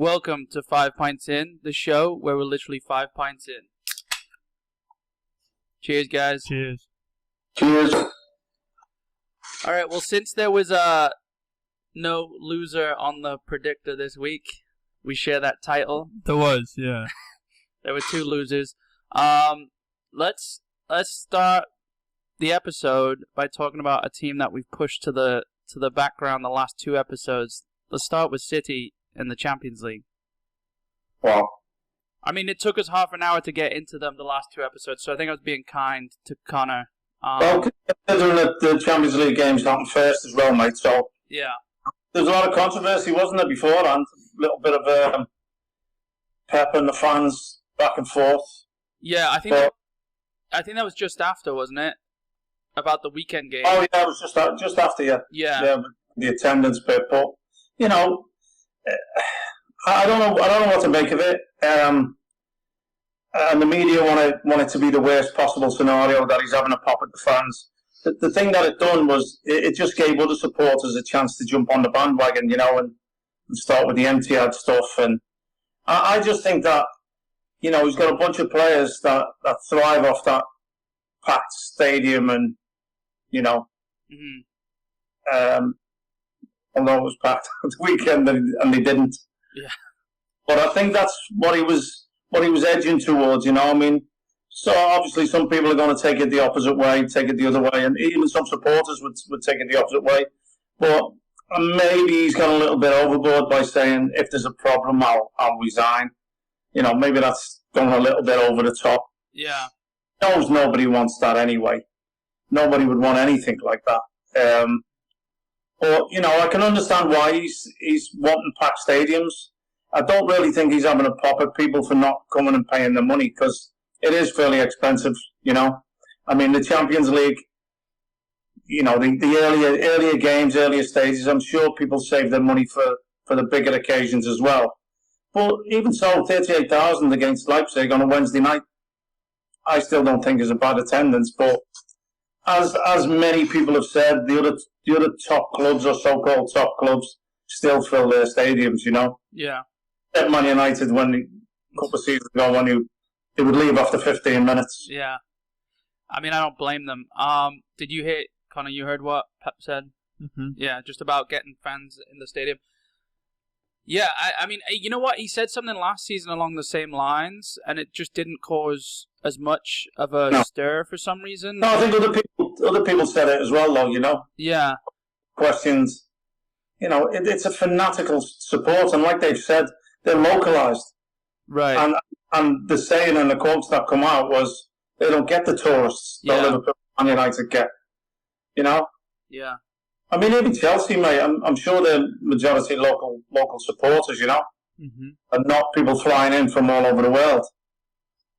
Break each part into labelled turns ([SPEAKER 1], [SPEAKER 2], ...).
[SPEAKER 1] Welcome to 5 Pints In, the show where we're literally 5 pints in. Cheers, guys.
[SPEAKER 2] Cheers.
[SPEAKER 3] Cheers.
[SPEAKER 1] Alright, well, since there was no loser on the predictor this week, we share that title.
[SPEAKER 2] There was, yeah.
[SPEAKER 1] There were two losers. Let's start the episode by talking about a team that we've pushed to the background the last two episodes. Let's start with City in the Champions League.
[SPEAKER 3] Wow.
[SPEAKER 1] I mean, it took us half an hour to get into them the last two episodes, so I think I was being kind to Connor.
[SPEAKER 3] Well, considering that the Champions League games happened first as well, mate, so...
[SPEAKER 1] Yeah.
[SPEAKER 3] There's a lot of controversy, wasn't there, beforehand? A little bit of pep and the fans back and forth.
[SPEAKER 1] Yeah, I think that was just after, wasn't it? About the weekend game.
[SPEAKER 3] Oh, yeah, it was just after, yeah.
[SPEAKER 1] Yeah.
[SPEAKER 3] The attendance bit, but, you know... I don't know what to make of it. And the media want it to be the worst possible scenario, that he's having a pop at the fans. The thing that it done was it just gave other supporters a chance to jump on the bandwagon, you know, and start with the Etihad stuff. And I just think that, you know, he's got a bunch of players that thrive off that packed stadium, and you know, although it was packed at the weekend and they didn't.
[SPEAKER 1] Yeah.
[SPEAKER 3] But I think that's what he was edging towards, you know. I mean, so obviously some people are going to take it the opposite way, take it the other way, and even some supporters would take it the opposite way. But maybe he's gone a little bit overboard by saying, if there's a problem, I'll resign. You know, maybe that's going a little bit over the top.
[SPEAKER 1] Yeah.
[SPEAKER 3] He knows nobody wants that anyway. Nobody would want anything like that. But, you know, I can understand why he's wanting packed stadiums. I don't really think he's having a pop at people for not coming and paying the money, because it is fairly expensive, you know. I mean, the Champions League, you know, the earlier games, earlier stages, I'm sure people save their money for the bigger occasions as well. But even so, 38,000 against Leipzig on a Wednesday night, I still don't think is a bad attendance. But as many people have said, the other top clubs, or so-called top clubs, still fill their stadiums, you know.
[SPEAKER 1] Yeah.
[SPEAKER 3] At Man United, a couple of seasons ago, when they would leave after 15 minutes.
[SPEAKER 1] Yeah. I mean, I don't blame them. Did you hear, Connor, you heard what Pep said?
[SPEAKER 2] Mm-hmm.
[SPEAKER 1] Yeah, just about getting fans in the stadium. Yeah, I mean, you know what? He said something last season along the same lines, and it just didn't cause as much of a stir for some reason.
[SPEAKER 3] No, I think other people said it as well, though, you know.
[SPEAKER 1] Yeah.
[SPEAKER 3] Questions. You know, it's a fanatical support, and like they've said, they're localised.
[SPEAKER 1] Right.
[SPEAKER 3] And the saying and the quotes that come out was, they don't get the tourists that Liverpool and United get. You know?
[SPEAKER 1] Yeah.
[SPEAKER 3] I mean, even Chelsea, mate, I'm sure they're majority local supporters, you know?
[SPEAKER 1] Mm-hmm.
[SPEAKER 3] And not people flying in from all over the world.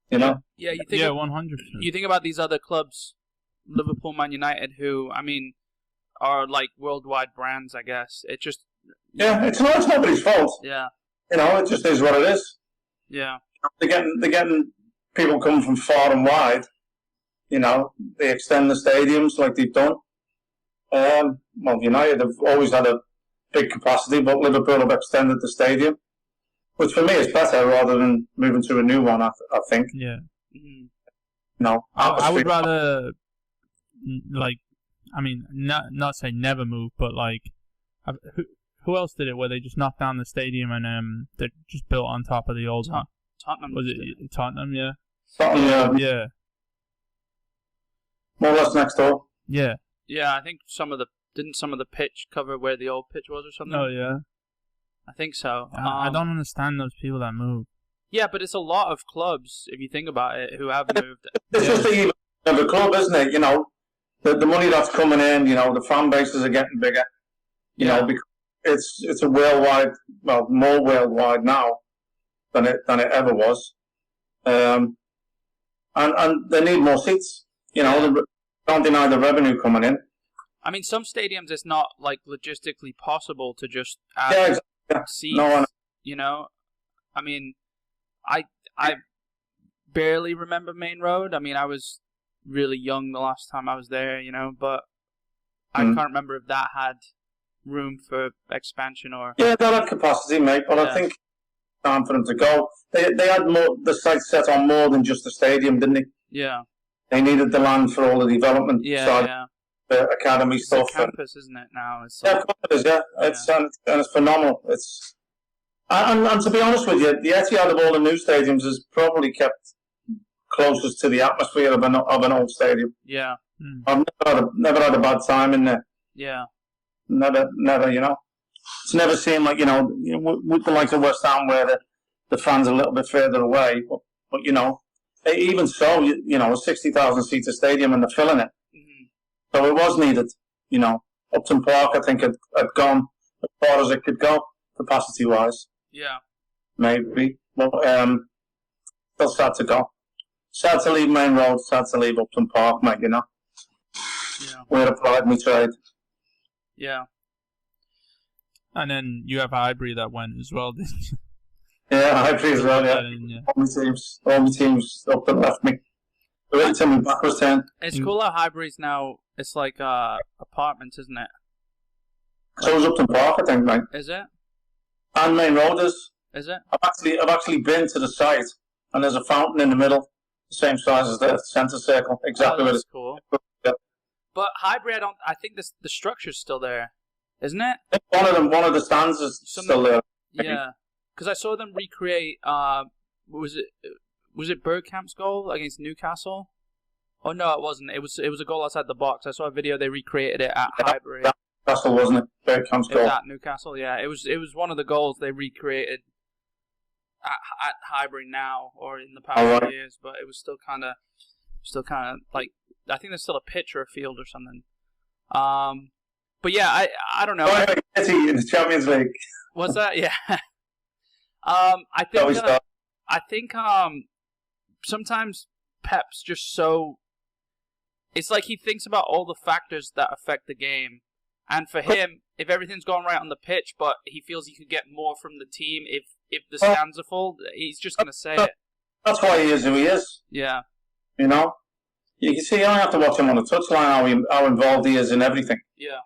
[SPEAKER 3] You know?
[SPEAKER 1] Yeah, you think
[SPEAKER 2] 100%.
[SPEAKER 1] You think about these other clubs, Liverpool, Man United, who, I mean, are like worldwide brands, I guess. It just...
[SPEAKER 3] Yeah, it's nobody's fault.
[SPEAKER 1] Yeah.
[SPEAKER 3] You know, it just is what it is.
[SPEAKER 1] Yeah.
[SPEAKER 3] They're getting people coming from far and wide. You know, they extend the stadiums like they've done. Well, United have always had a big capacity, but Liverpool have extended the stadium, which for me is better rather than moving to a new one, I think.
[SPEAKER 2] Yeah.
[SPEAKER 1] Mm-hmm.
[SPEAKER 3] No.
[SPEAKER 2] I would rather, like, I mean, not say never move, but like, who else did it where they just knocked down the stadium and they just built on top of the old one?
[SPEAKER 1] Tottenham.
[SPEAKER 2] Was it Tottenham? Yeah.
[SPEAKER 3] Tottenham,
[SPEAKER 2] yeah.
[SPEAKER 3] More or less next door.
[SPEAKER 2] Yeah.
[SPEAKER 1] Yeah, I think didn't some of the pitch cover where the old pitch was or something?
[SPEAKER 2] Oh yeah.
[SPEAKER 1] I think so.
[SPEAKER 2] I don't understand those people that move.
[SPEAKER 1] Yeah, but it's a lot of clubs, if you think about it, who have moved.
[SPEAKER 3] It's just the evil of the club, isn't it? You know, the money that's coming in, you know, the fan bases are getting bigger. You know, because it's a worldwide, well, more worldwide now than it ever was. And they need more seats. You know, they can't deny the revenue coming in.
[SPEAKER 1] I mean, some stadiums it's not like logistically possible to just add seats.
[SPEAKER 3] No,
[SPEAKER 1] you know, I mean, I barely remember Main Road. I mean, I was really young the last time I was there, you know, but I can't remember if that had room for expansion or...
[SPEAKER 3] Yeah, that had capacity, mate, but I think time for them to go. They had the sights set on more than just the stadium, didn't they?
[SPEAKER 1] Yeah.
[SPEAKER 3] They needed the land for all the development side, the academy stuff.
[SPEAKER 1] It's a campus, isn't it? Now it's
[SPEAKER 3] yeah, it is. Yeah, it's phenomenal. It's and to be honest with you, the Etihad of all the new stadiums is probably kept closest to the atmosphere of an old stadium.
[SPEAKER 1] Yeah.
[SPEAKER 3] I've never had a bad time in there.
[SPEAKER 1] Yeah.
[SPEAKER 3] Never. You know, it's never seemed like with the likes of West Ham where the fans are a little bit further away, but you know, even so, a 60,000 seater stadium and they're filling it.
[SPEAKER 1] Mm-hmm.
[SPEAKER 3] So it was needed. You know, Upton Park, I think, had gone as far as it could go, capacity wise.
[SPEAKER 1] Yeah.
[SPEAKER 3] Maybe. But still sad to go. Sad to leave Main Road, sad to leave Upton Park, mate, you know.
[SPEAKER 1] Yeah.
[SPEAKER 3] Where I applied my trade.
[SPEAKER 1] Yeah.
[SPEAKER 2] And then you have Highbury that went as well, didn't you?
[SPEAKER 3] Yeah, Highbury as well, yeah. All my teams up and left me. They went to me backwards 10.
[SPEAKER 1] It's cool how Highbury's now, it's like apartments, isn't it?
[SPEAKER 3] So is Upton Park, I think, mate.
[SPEAKER 1] Is it?
[SPEAKER 3] And Main Road is.
[SPEAKER 1] Is it?
[SPEAKER 3] I've actually been to the site, and there's a fountain in the middle, the same size as the centre circle, exactly.
[SPEAKER 1] That's cool.
[SPEAKER 3] Yeah.
[SPEAKER 1] But Highbury, I think the structure's still there, isn't it?
[SPEAKER 3] One of the stands is still there.
[SPEAKER 1] Yeah, because I saw them recreate. Was it Bergkamp's goal against Newcastle? Oh no, it wasn't. It was a goal outside the box. I saw a video. They recreated it at Highbury.
[SPEAKER 3] Newcastle, wasn't it? Bergkamp's goal.
[SPEAKER 1] At Newcastle, yeah. It was one of the goals they recreated at Highbury now or in the past few years, but it was still kind of like, I think there's still a pitch or a field or something. But yeah, I don't know.
[SPEAKER 3] Messi in the Champions League.
[SPEAKER 1] Was that? Yeah. I think sometimes Pep's just so. It's like he thinks about all the factors that affect the game, and for him, if everything's going right on the pitch, but he feels he could get more from the team if the stands are full, he's just going to say it.
[SPEAKER 3] That's why he is who he is.
[SPEAKER 1] Yeah.
[SPEAKER 3] You know, you can see. You don't have to watch him on the touchline how involved he is in everything.
[SPEAKER 1] Yeah.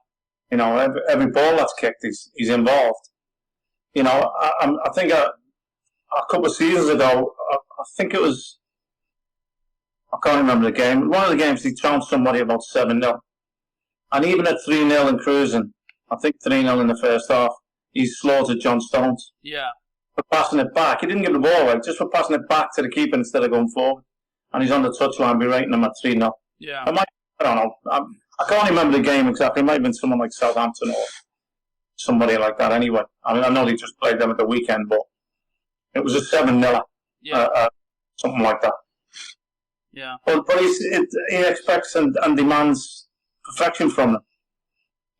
[SPEAKER 3] You know, every ball that's kicked, he's involved. You know, I think a couple of seasons ago, I think it was, I can't remember the game. One of the games he trounced somebody about 7-0. And even at 3-0 and cruising, I think 3-0 in the first half, he slaughtered John Stones.
[SPEAKER 1] Yeah.
[SPEAKER 3] For passing it back. He didn't give the ball away, just for passing it back to the keeper instead of going forward. And he's on the touchline berating him at 3-0.
[SPEAKER 1] Yeah.
[SPEAKER 3] I don't know. I can't remember the game exactly. It might have been someone like Southampton or somebody like that anyway. I mean, I know they just played them at the weekend, but it was a 7-0.
[SPEAKER 1] Yeah.
[SPEAKER 3] Something like that.
[SPEAKER 1] Yeah.
[SPEAKER 3] But he expects and demands perfection from them.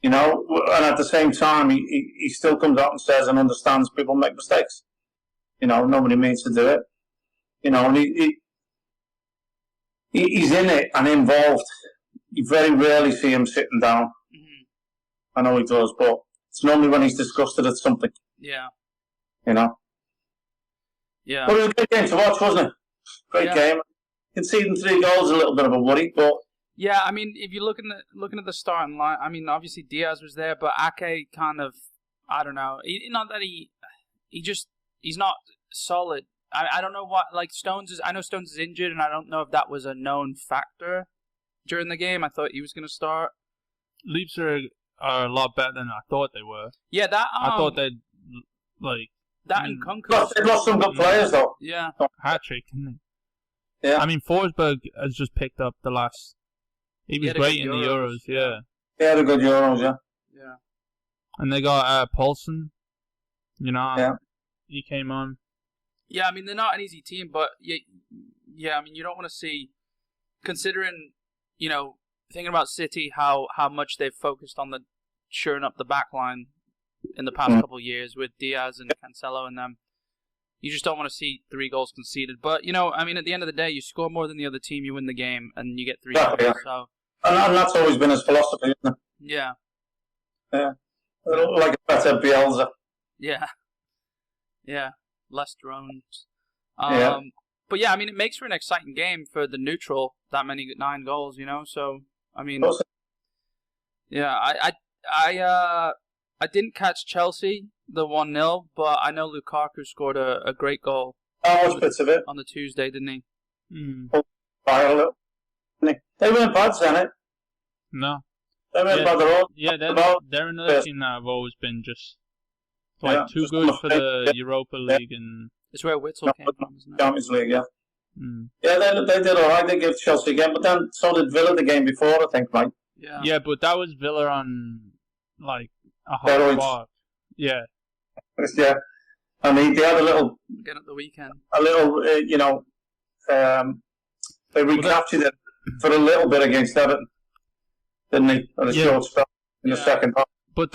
[SPEAKER 3] You know, and at the same time, he still comes out and says and understands people make mistakes. You know, nobody means to do it. You know, and he's in it and involved. You very rarely see him sitting down.
[SPEAKER 1] Mm-hmm.
[SPEAKER 3] I know he does, but it's normally when he's disgusted at something.
[SPEAKER 1] Yeah.
[SPEAKER 3] You know?
[SPEAKER 1] Yeah.
[SPEAKER 3] But it was a good game to watch, wasn't it? Great game. Conceding 3 goals is a little bit of a worry, but...
[SPEAKER 1] Yeah, I mean, if you're looking at the starting line, I mean, obviously Diaz was there, but Ake kind of, I don't know. Not that he's not solid. I don't know what, like I know Stones is injured, and I don't know if that was a known factor during the game. I thought he was going to start.
[SPEAKER 2] Leipzig are a lot better than I thought they were.
[SPEAKER 1] Yeah, that...
[SPEAKER 2] I thought they'd, like...
[SPEAKER 1] That and Kunku.
[SPEAKER 3] They've lost some good players, though.
[SPEAKER 1] Yeah.
[SPEAKER 2] Hat-trick, didn't they?
[SPEAKER 3] Yeah.
[SPEAKER 2] I mean, Forsberg has just picked up the last... He was great in the Euros, yeah.
[SPEAKER 3] They had a good Euros, yeah.
[SPEAKER 1] Yeah.
[SPEAKER 2] And they got Paulson, you know.
[SPEAKER 3] Yeah.
[SPEAKER 2] He came on.
[SPEAKER 1] Yeah, I mean, they're not an easy team, but yeah, I mean, you don't want to see, considering, you know, thinking about City, how much they've focused on the shoring up the back line in the past couple of years with Diaz and Cancelo and them. You just don't want to see 3 goals conceded. But, you know, I mean, at the end of the day, you score more than the other team, you win the game, and you get 3 goals.
[SPEAKER 3] Yeah.
[SPEAKER 1] So.
[SPEAKER 3] And that's always been his philosophy, isn't it?
[SPEAKER 1] Yeah.
[SPEAKER 3] Yeah. Like a better Bielsa.
[SPEAKER 1] Yeah. Yeah. Less drones.
[SPEAKER 3] Yeah.
[SPEAKER 1] But yeah, I mean, it makes for an exciting game for the neutral, that many 9 goals, you know? So, I mean, yeah, I didn't catch Chelsea, the 1-0, but I know Lukaku scored a great goal.
[SPEAKER 3] I watched bits of it.
[SPEAKER 1] On the Tuesday, didn't he?
[SPEAKER 3] By a little. They weren't bad, Senate.
[SPEAKER 2] No.
[SPEAKER 3] They weren't bad at all.
[SPEAKER 2] Yeah, they're another team that have always been just too good for the Europa League and.
[SPEAKER 1] It's where Witzel came from, isn't it?
[SPEAKER 3] Champions League, yeah. Yeah, they did all right. They gave Chelsea again, but then so did Villa the game before, I think, right?
[SPEAKER 1] Yeah.
[SPEAKER 2] Yeah, but that was Villa on a hot spot. Yeah.
[SPEAKER 3] Yeah. And they had a little.
[SPEAKER 1] Again at the weekend.
[SPEAKER 3] A little, they recaptured it for a little bit against Everton, didn't they? On a short spell in the second half.
[SPEAKER 2] But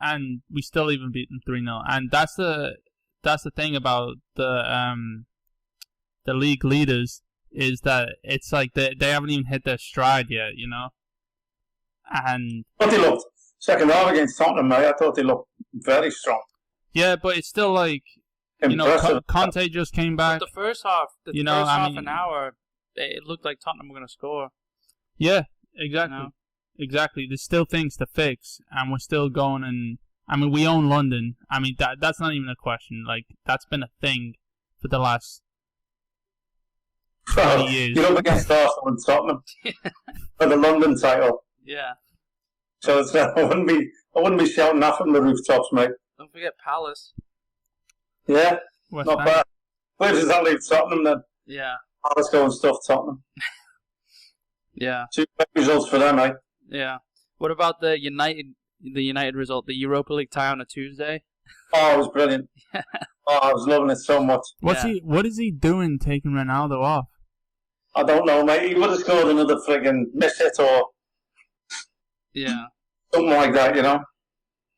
[SPEAKER 2] and we still even beat them 3-0, and that's the thing about the league leaders is that it's like they haven't even hit their stride yet, you know. And
[SPEAKER 3] but they looked second half against Tottenham, mate. I thought they looked very strong.
[SPEAKER 2] Yeah, but it's still like
[SPEAKER 3] impressive.
[SPEAKER 2] Conte just came back.
[SPEAKER 1] But the first half, half an hour, it looked like Tottenham were going to score.
[SPEAKER 2] Yeah, exactly. Exactly. There's still things to fix, and we're still going. And I mean, we own London. I mean, that's not even a question. Like, that's been a thing for the last 20 years.
[SPEAKER 3] You're up against Arsenal and Tottenham for the London title.
[SPEAKER 1] Yeah.
[SPEAKER 3] So I wouldn't be shouting that from the rooftops, mate.
[SPEAKER 1] Don't forget Palace.
[SPEAKER 3] Yeah,
[SPEAKER 2] West
[SPEAKER 3] not
[SPEAKER 2] Ham.
[SPEAKER 3] bad. Where does that leave Tottenham then?
[SPEAKER 1] Yeah.
[SPEAKER 3] Palace go and stuff Tottenham.
[SPEAKER 1] Yeah. 2
[SPEAKER 3] results for them, eh?
[SPEAKER 1] Yeah. What about the United result, the Europa League tie on a Tuesday?
[SPEAKER 3] Oh, it was brilliant. I was loving it so much.
[SPEAKER 2] What is he doing taking Ronaldo off?
[SPEAKER 3] I don't know, mate. He would have scored another friggin' miss it or something like that, you know.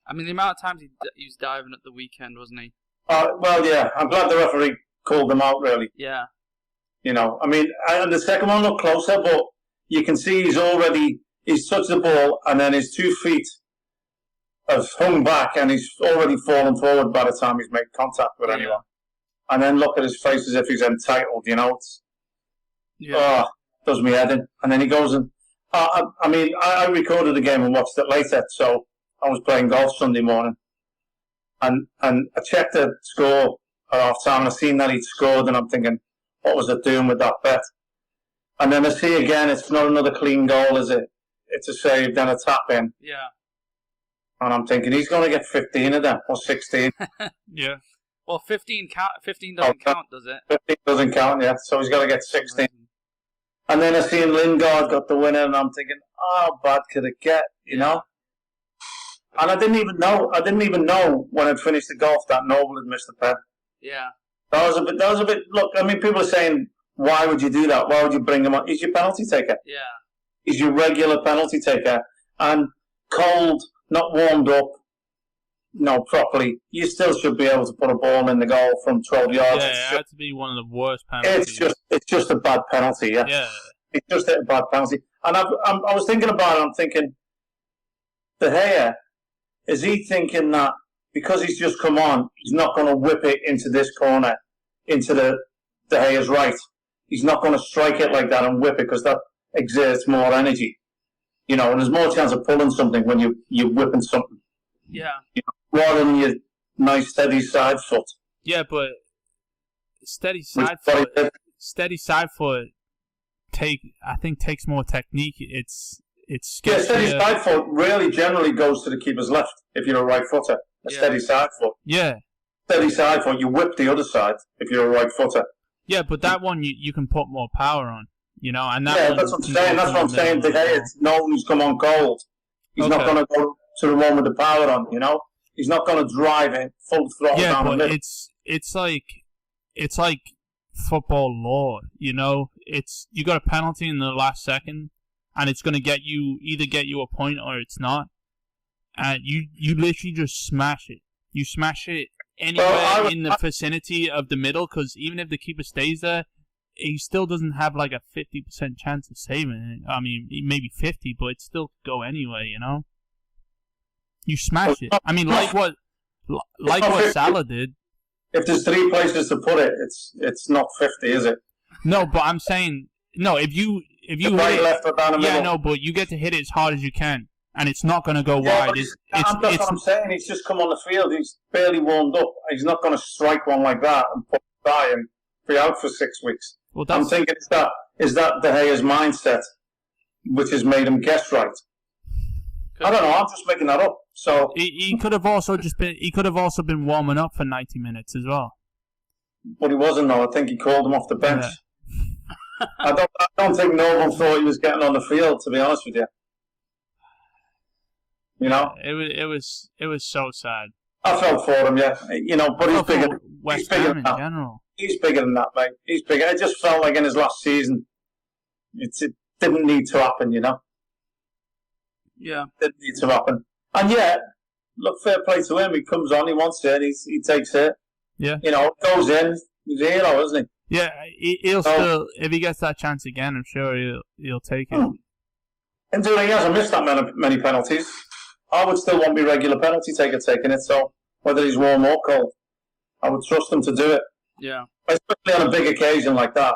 [SPEAKER 1] I mean, the amount of times he was diving at the weekend, wasn't he?
[SPEAKER 3] Well, yeah. I'm glad the referee called them out, really.
[SPEAKER 1] Yeah.
[SPEAKER 3] You know, I mean, and the second one looked closer, but you can see he's touched the ball and then his 2 feet have hung back and he's already fallen forward by the time he's made contact with anyone. And then look at his face as if he's entitled, you know. Does me head in. And then he goes and... I recorded the game and watched it later, so I was playing golf Sunday morning. And I checked the score at half-time and I seen that he'd scored and I'm thinking, what was it doing with that bet? And then I see again, it's not another clean goal, is it? It's a save, then a tap in.
[SPEAKER 1] Yeah.
[SPEAKER 3] And I'm thinking, he's going to get 15 of them, or 16.
[SPEAKER 2] Yeah.
[SPEAKER 1] Well, 15 doesn't count, does it?
[SPEAKER 3] 15 doesn't count, yeah. So he's got to get 16. And then I see Lingard got the winner, and I'm thinking, how bad could it get, you know? And I didn't even know when I'd finished the golf that Noble had missed the pen.
[SPEAKER 1] Yeah.
[SPEAKER 3] That was a bit, look, I mean, people are saying, why would you do that? Why would you bring him on? He's your penalty taker.
[SPEAKER 1] Yeah.
[SPEAKER 3] He's your regular penalty taker. And cold, not warmed up, properly, you still should be able to put a ball in the goal from 12 yards.
[SPEAKER 2] Yeah, it had to be one of the worst penalties.
[SPEAKER 3] It's just a bad penalty, yeah.
[SPEAKER 2] Yeah.
[SPEAKER 3] It's just a bad penalty. And I was thinking about it, I'm thinking, De Gea, is he thinking that because he's just come on, he's not going to whip it into this corner, into the De Gea's right? He's not going to strike it like that and whip it because that exerts more energy. You know, and there's more chance of pulling something when you're whipping something.
[SPEAKER 1] Yeah.
[SPEAKER 3] You know, rather than your nice steady side foot.
[SPEAKER 2] Yeah, but steady side foot I think takes more technique. It's
[SPEAKER 3] steady side foot really generally goes to the keeper's left if you're a right footer. Steady side foot.
[SPEAKER 2] Yeah.
[SPEAKER 3] Steady side foot, you whip the other side if you're a right footer.
[SPEAKER 2] Yeah, but that one you can put more power on, you know, and that
[SPEAKER 3] that's what I'm saying. That's what I'm saying. De Gea, it's no one who's come on cold. He's not going to go to the one with the power on, you know. He's not going to drive it full throttle down the middle.
[SPEAKER 2] Yeah, but it's like football law, you know. You got a penalty in the last second, and it's going to either get you a point or it's not. And you literally just smash it. You smash it anywhere in the vicinity of the middle, because even if the keeper stays there, he still doesn't have like a 50% chance of saving it. I mean, maybe 50, but it still could go anyway, you know. You smash it. I mean, like what Salah did.
[SPEAKER 3] If there's 3 places to put it, it's not 50, is it?
[SPEAKER 2] No, but I'm saying if you
[SPEAKER 3] right, left, or down the middle.
[SPEAKER 2] Yeah, no, but you get to hit it as hard as you can. and it's not going to go
[SPEAKER 3] Yeah,
[SPEAKER 2] wide.
[SPEAKER 3] that's what I'm saying. He's just come on the field. He's barely warmed up. He's not going to strike one like that and put a try and be out for 6 weeks.
[SPEAKER 2] Well,
[SPEAKER 3] I'm thinking, is that De Gea's mindset, which has made him guess right? I don't know. I'm just making that up. So
[SPEAKER 2] he could have also been warming up for 90 minutes as well.
[SPEAKER 3] But he wasn't, though. I think he called him off the bench.
[SPEAKER 2] Yeah.
[SPEAKER 3] I don't think no one thought he was getting on the field, to be honest with you. You know?
[SPEAKER 2] It was so sad.
[SPEAKER 3] I felt for him, yeah. You know, but he's bigger.
[SPEAKER 2] West Ham in general.
[SPEAKER 3] He's bigger than that, mate. He's bigger. It just felt like in his last season, it didn't need to happen, you know?
[SPEAKER 1] Yeah.
[SPEAKER 3] Didn't need to happen. And yet, look, fair play to him. He comes on, he wants it, he takes it.
[SPEAKER 2] Yeah.
[SPEAKER 3] You know, goes in. He's a hero, isn't he?
[SPEAKER 2] Yeah, he'll still, if he gets that chance again, I'm sure he'll take it.
[SPEAKER 3] And dude, he hasn't missed that many penalties. I would still want to be regular penalty taker taking it, so whether he's warm or cold, I would trust him to do it.
[SPEAKER 1] Yeah.
[SPEAKER 3] Especially on a big occasion like that.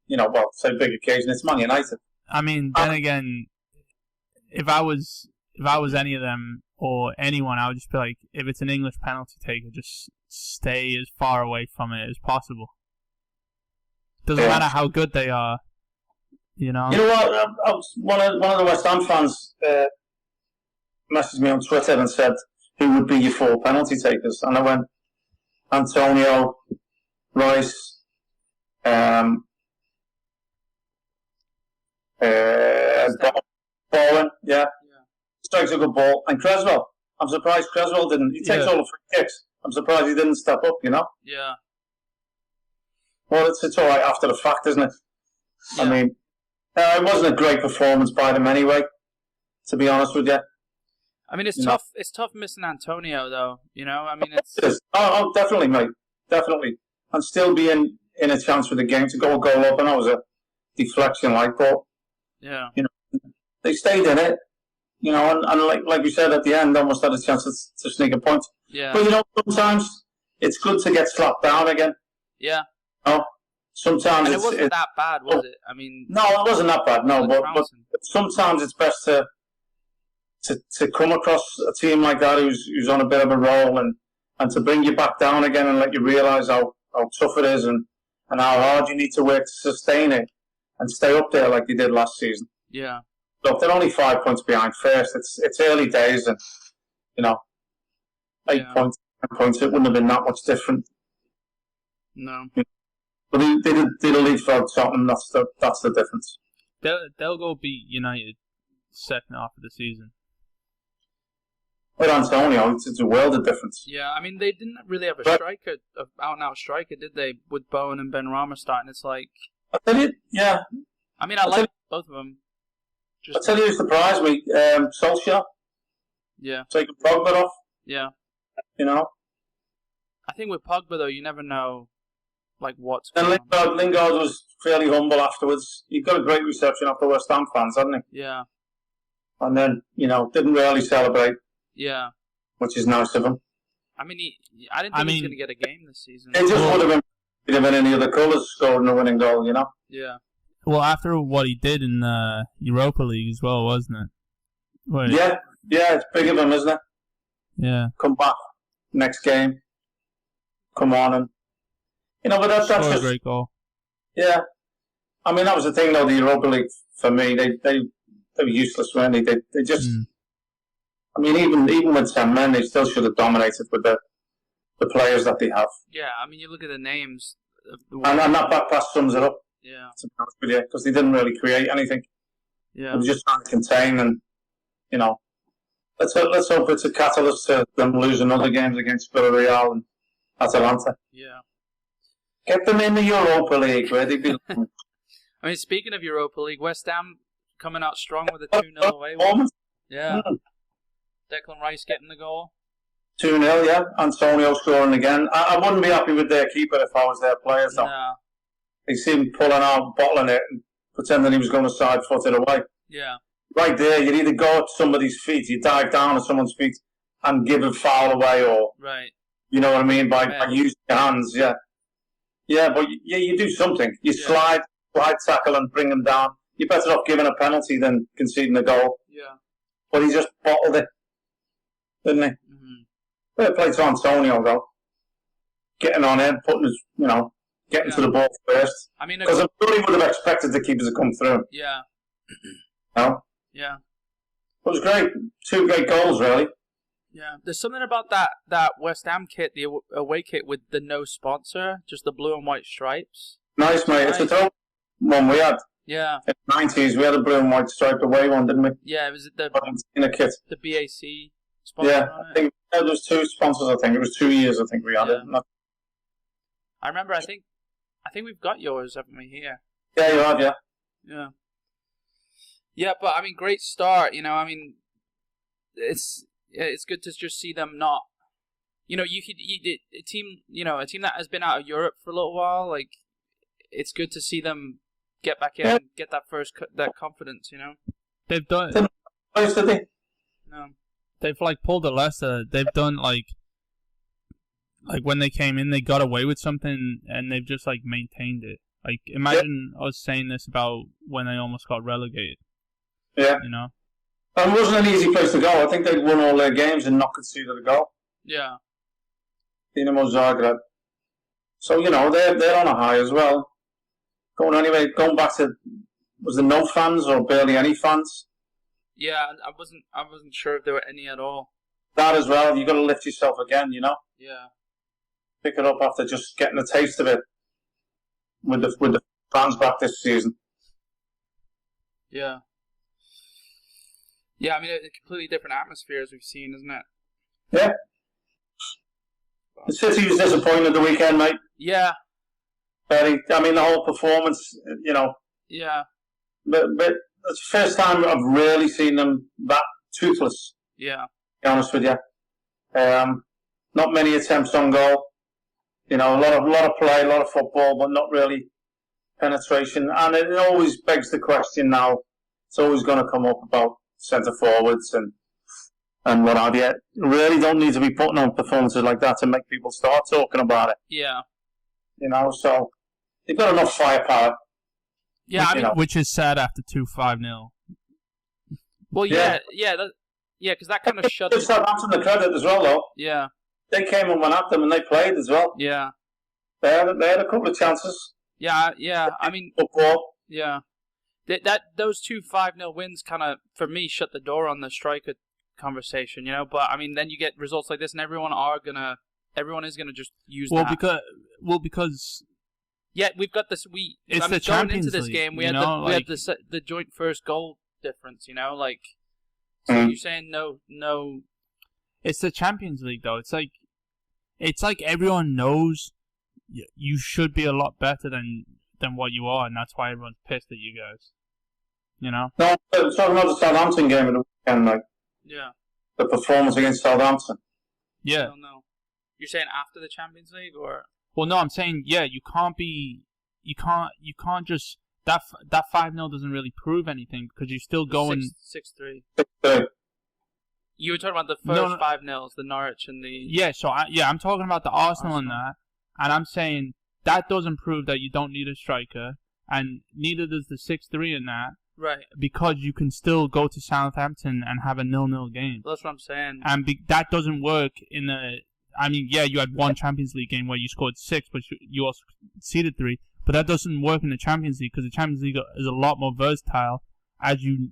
[SPEAKER 3] You know, well, say big occasion, it's Man United.
[SPEAKER 2] I mean, then again, if I was any of them or anyone, I would just be like, if it's an English penalty taker, just stay as far away from it as possible. Doesn't matter how good they are, you know.
[SPEAKER 3] You know what? One of the West Ham fans messaged me on Twitter and said, "Who would be your 4 penalty takers?" And I went, Antonio, Rice, Ballon, yeah. Strikes a good ball, and Creswell. I'm surprised Creswell didn't. He takes all the free kicks. I'm surprised he didn't step up, you know?
[SPEAKER 1] Yeah.
[SPEAKER 3] Well, it's all right after the fact, isn't it?
[SPEAKER 1] Yeah.
[SPEAKER 3] I mean, it wasn't a great performance by them anyway, to be honest with you.
[SPEAKER 1] I mean, it's tough. It's tough missing Antonio, though. You know, I mean, it's...
[SPEAKER 3] Oh, definitely, mate. Definitely. And still being in a chance for the game to go a goal up. I know it was a deflection, but
[SPEAKER 1] yeah,
[SPEAKER 3] you know, they stayed in it. You know, and like we said at the end, almost had a chance to sneak a point.
[SPEAKER 1] Yeah.
[SPEAKER 3] But you know, sometimes it's good to get slapped down again.
[SPEAKER 1] Yeah.
[SPEAKER 3] You know? Sometimes
[SPEAKER 1] and it wasn't that bad, was it? I mean,
[SPEAKER 3] no, it wasn't that bad. No, but sometimes it's best to come across a team like that who's on a bit of a roll and to bring you back down again and let you realise how tough it is and how hard you need to work to sustain it and stay up there like you did last season.
[SPEAKER 1] Yeah.
[SPEAKER 3] Look, they're only 5 points behind first. It's early days, and you know, 8 points, 10 points. It wouldn't have been that much different.
[SPEAKER 1] No.
[SPEAKER 3] But they did a lead for Tottenham. That's the difference.
[SPEAKER 2] They'll go beat United second half of the season.
[SPEAKER 3] With Antonio, it's a world of difference.
[SPEAKER 1] Yeah, I mean, they didn't really have a striker, an out-and-out striker, did they? With Bowen and Benrahma starting, it's like...
[SPEAKER 3] I tell you, yeah.
[SPEAKER 1] I mean, I like both of them.
[SPEAKER 3] I tell you who surprised me, Solskjaer.
[SPEAKER 1] Yeah.
[SPEAKER 3] Taking Pogba off.
[SPEAKER 1] Yeah.
[SPEAKER 3] You know?
[SPEAKER 1] I think with Pogba, though, you never know, like, what's
[SPEAKER 3] going on. Lingard was fairly humble afterwards. He got a great reception after West Ham fans, hadn't he?
[SPEAKER 1] Yeah.
[SPEAKER 3] And then, you know, didn't really celebrate.
[SPEAKER 1] Yeah.
[SPEAKER 3] Which is nice of him.
[SPEAKER 1] I mean, I didn't think he was going to get a game this season.
[SPEAKER 3] It just would have been any other colours scoring a winning goal, you know?
[SPEAKER 1] Yeah.
[SPEAKER 2] Well, after what he did in the Europa League as well, wasn't it? Wait.
[SPEAKER 3] Yeah, it's big of him, isn't it?
[SPEAKER 2] Yeah.
[SPEAKER 3] Come back next game. Come on and you know, but that's just
[SPEAKER 2] a great goal.
[SPEAKER 3] Yeah, I mean that was the thing though. The Europa League for me, they were useless, weren't they? They just. I mean, even with 10 men, they still should have dominated with the players that they have.
[SPEAKER 1] Yeah, I mean, you look at the names.
[SPEAKER 3] And that back pass sums it up.
[SPEAKER 1] Yeah.
[SPEAKER 3] To be honest with you, because they didn't really create anything.
[SPEAKER 1] Yeah.
[SPEAKER 3] They were just trying to contain, and you know, let's hope it's a catalyst to them losing other games against Villarreal and Atalanta.
[SPEAKER 1] Yeah.
[SPEAKER 3] Get them in the Europa League where they belong.
[SPEAKER 1] I mean, speaking of Europa League, West Ham coming out strong with a 2-0 away win. Yeah. Declan Rice getting the goal.
[SPEAKER 3] 2-0, yeah. Antonio scoring again. I wouldn't be happy with their keeper if I was their players, though.
[SPEAKER 1] No.
[SPEAKER 3] He seemed pulling out, bottling it, and pretending he was going to side-foot it away.
[SPEAKER 1] Yeah.
[SPEAKER 3] Right there, you'd either go at somebody's feet, you dive down at someone's feet and give a foul away, or...
[SPEAKER 1] Right.
[SPEAKER 3] You know what I mean? By using your hands, yeah. Yeah, but you do something. You slide tackle and bring them down. You're better off giving a penalty than conceding a goal.
[SPEAKER 1] Yeah.
[SPEAKER 3] but he just bottled it, didn't he?
[SPEAKER 1] Mm-hmm.
[SPEAKER 3] Fair play to Antonio, though. Getting on in, putting his, getting to the ball first.
[SPEAKER 1] I mean,
[SPEAKER 3] because I'm sure he would have expected the keepers to come through.
[SPEAKER 1] Yeah.
[SPEAKER 3] No?
[SPEAKER 1] Yeah.
[SPEAKER 3] It was great. 2 great goals, really.
[SPEAKER 1] Yeah. There's something about that West Ham kit, the away kit with the no sponsor, just the blue and white stripes.
[SPEAKER 3] Nice, mate. It's a total one we had.
[SPEAKER 1] Yeah.
[SPEAKER 3] In the 90s, we had a blue and white striped away one, didn't we?
[SPEAKER 1] Yeah, it was
[SPEAKER 3] in a kit.
[SPEAKER 1] The BAC sponsor on it.
[SPEAKER 3] I think there was 2 sponsors, I think. It was 2 years, I think we had it.
[SPEAKER 1] I remember, I think we've got yours, haven't we, here?
[SPEAKER 3] Yeah, you have, yeah.
[SPEAKER 1] Yeah. Yeah, but, I mean, great start, I mean, it's good to just see them not, a team that has been out of Europe for a little while, like, it's good to see them get back in and get that that confidence,
[SPEAKER 2] They've done.
[SPEAKER 3] No.
[SPEAKER 2] They've pulled a Leicester. They've done like when they came in, they got away with something, and they've just maintained it. Like imagine us saying this about when they almost got relegated.
[SPEAKER 3] Yeah. And it wasn't an easy place to go. I think they'd won all their games and not conceded a goal.
[SPEAKER 1] Yeah.
[SPEAKER 3] Dinamo Zagreb. So they're on a high as well. Going back to, was there no fans or barely any fans?
[SPEAKER 1] Yeah, I wasn't sure if there were any at all.
[SPEAKER 3] That as well. You got to lift yourself again,
[SPEAKER 1] Yeah.
[SPEAKER 3] Pick it up after just getting a taste of it with the fans back this season.
[SPEAKER 1] Yeah. Yeah, I mean, a completely different atmosphere as we've seen, isn't it?
[SPEAKER 3] Yeah. The City was disappointed the weekend, mate.
[SPEAKER 1] Yeah.
[SPEAKER 3] The whole performance,
[SPEAKER 1] Yeah.
[SPEAKER 3] But it's the first time I've really seen them that toothless.
[SPEAKER 1] Yeah.
[SPEAKER 3] To be honest with you. Not many attempts on goal. A lot of play, a lot of football, but not really penetration. And it always begs the question now. It's always going to come up about centre forwards and what have you. Really don't need to be putting on performances like that to make people start talking about it.
[SPEAKER 1] Yeah.
[SPEAKER 3] So they've got enough firepower.
[SPEAKER 1] Yeah,
[SPEAKER 2] which is sad after 2-5-0.
[SPEAKER 1] Well, because that kind of shut.
[SPEAKER 3] Give Southampton the credit as well, though.
[SPEAKER 1] Yeah.
[SPEAKER 3] They came and went at them, and they played as well.
[SPEAKER 1] Yeah.
[SPEAKER 3] They had a couple of chances.
[SPEAKER 1] Yeah. I mean,
[SPEAKER 3] football.
[SPEAKER 1] Yeah. Those 2 5-0 wins kind of, for me, shut the door on the striker conversation, But I mean, then you get results like this, and everyone is gonna just use that.
[SPEAKER 2] Because.
[SPEAKER 1] Yeah, we've got this.
[SPEAKER 2] It's the Champions
[SPEAKER 1] into this
[SPEAKER 2] League,
[SPEAKER 1] game. We had the joint first goal difference. So you're saying no.
[SPEAKER 2] It's the Champions League, though. It's like everyone knows you should be a lot better than what you are, and that's why everyone's pissed at you guys.
[SPEAKER 3] No, I'm talking about the Southampton game of the weekend,
[SPEAKER 1] Yeah.
[SPEAKER 3] The performance against Southampton.
[SPEAKER 2] Yeah.
[SPEAKER 1] I don't know. You're saying after the Champions League, or?
[SPEAKER 2] Well, no, I'm saying, you can't just, that 5-0 doesn't really prove anything, because you're still going...
[SPEAKER 1] 6-3. You were talking about the first 5-0s, the Norwich and the...
[SPEAKER 2] Yeah, I'm talking about the Arsenal and that, and I'm saying that doesn't prove that you don't need a striker, and neither does the 6-3 in that,
[SPEAKER 1] right?
[SPEAKER 2] Because you can still go to Southampton and have a 0-0 game.
[SPEAKER 1] That's what I'm saying.
[SPEAKER 2] And that doesn't work in the... I mean, you had one Champions League game where you scored 6, but you also conceded 3. But that doesn't work in the Champions League, because the Champions League is a lot more versatile, as you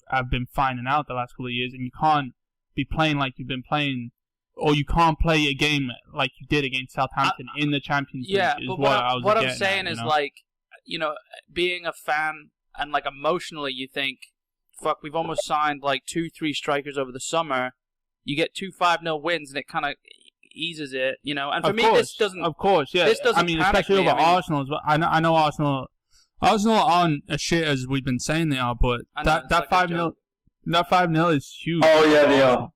[SPEAKER 2] have been finding out the last couple of years, and you can't be playing like you've been playing, or you can't play a game like you did against Southampton in the Champions League.
[SPEAKER 1] Yeah,
[SPEAKER 2] is
[SPEAKER 1] but
[SPEAKER 2] what
[SPEAKER 1] I'm saying is being a fan and emotionally, you think, fuck, we've almost signed 2-3 strikers over the summer. You get 2 5-0 wins, and it kind of eases it, And for me, this doesn't.
[SPEAKER 2] Of course, yeah.
[SPEAKER 1] This doesn't.
[SPEAKER 2] Especially over Arsenal as well. I know Arsenal aren't as shit as we've been saying they are, but that 5-0 is huge.
[SPEAKER 3] Oh yeah, they are.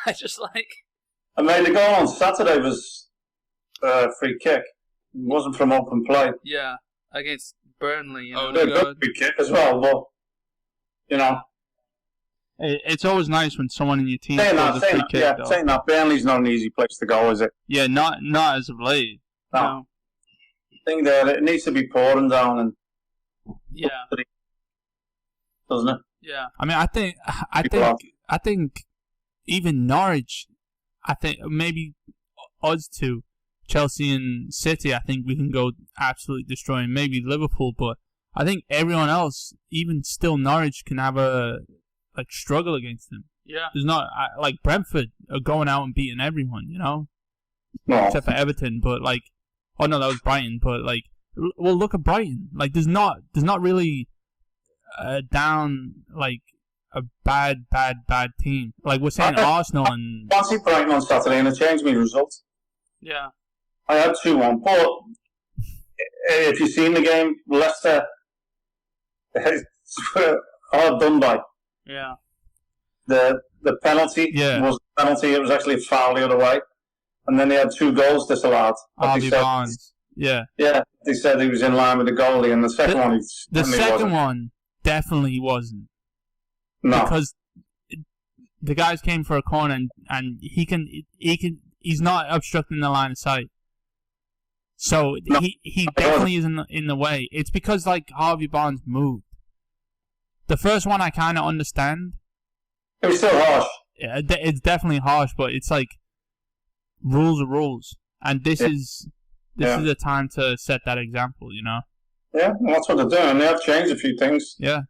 [SPEAKER 1] I just
[SPEAKER 3] I made the goal on Saturday was free kick. It wasn't from open play.
[SPEAKER 1] Yeah, against Burnley.
[SPEAKER 3] Oh, they're good free kick as well, but
[SPEAKER 2] It's always nice when someone in your team throws a free kick.
[SPEAKER 3] Yeah, saying that, Burnley's not an easy place to go, is it?
[SPEAKER 2] Yeah, not as of late.
[SPEAKER 1] No.
[SPEAKER 3] I think that it needs to be pouring down, and
[SPEAKER 1] yeah.
[SPEAKER 3] doesn't it?
[SPEAKER 1] Yeah.
[SPEAKER 2] I mean, I think even Norwich, I think maybe us two, Chelsea and City, I think we can go absolutely destroying maybe Liverpool, but I think everyone else, even still Norwich, can have a struggle against them.
[SPEAKER 1] Yeah.
[SPEAKER 2] There's not like Brentford are going out and beating everyone, you know,
[SPEAKER 3] No.
[SPEAKER 2] except for Everton. But oh no, that was Brighton. But well, look at Brighton. There's not really down a bad team. We're saying Arsenal and.
[SPEAKER 3] I see Brighton on Saturday and it changed my result.
[SPEAKER 1] Yeah.
[SPEAKER 3] I had 2-1, but if you've seen the game, Leicester are done by.
[SPEAKER 1] Yeah.
[SPEAKER 3] The penalty was a penalty. It was actually a foul the other way, and then they had 2 goals disallowed.
[SPEAKER 2] Ballon. Yeah.
[SPEAKER 3] Yeah, they said he was in line with the goalie, and the second one,
[SPEAKER 2] the second one definitely wasn't.
[SPEAKER 3] No,
[SPEAKER 2] because the guys came for a corner, and he's not obstructing the line of sight. So he definitely is in the way. It's because Harvey Barnes moved. The first one I kind of understand.
[SPEAKER 3] it was still harsh.
[SPEAKER 2] Yeah, it's definitely harsh, but it's rules are rules, and this is a time to set that example. You know.
[SPEAKER 3] Yeah, well, that's what they're doing. They have changed a few things.
[SPEAKER 2] Yeah.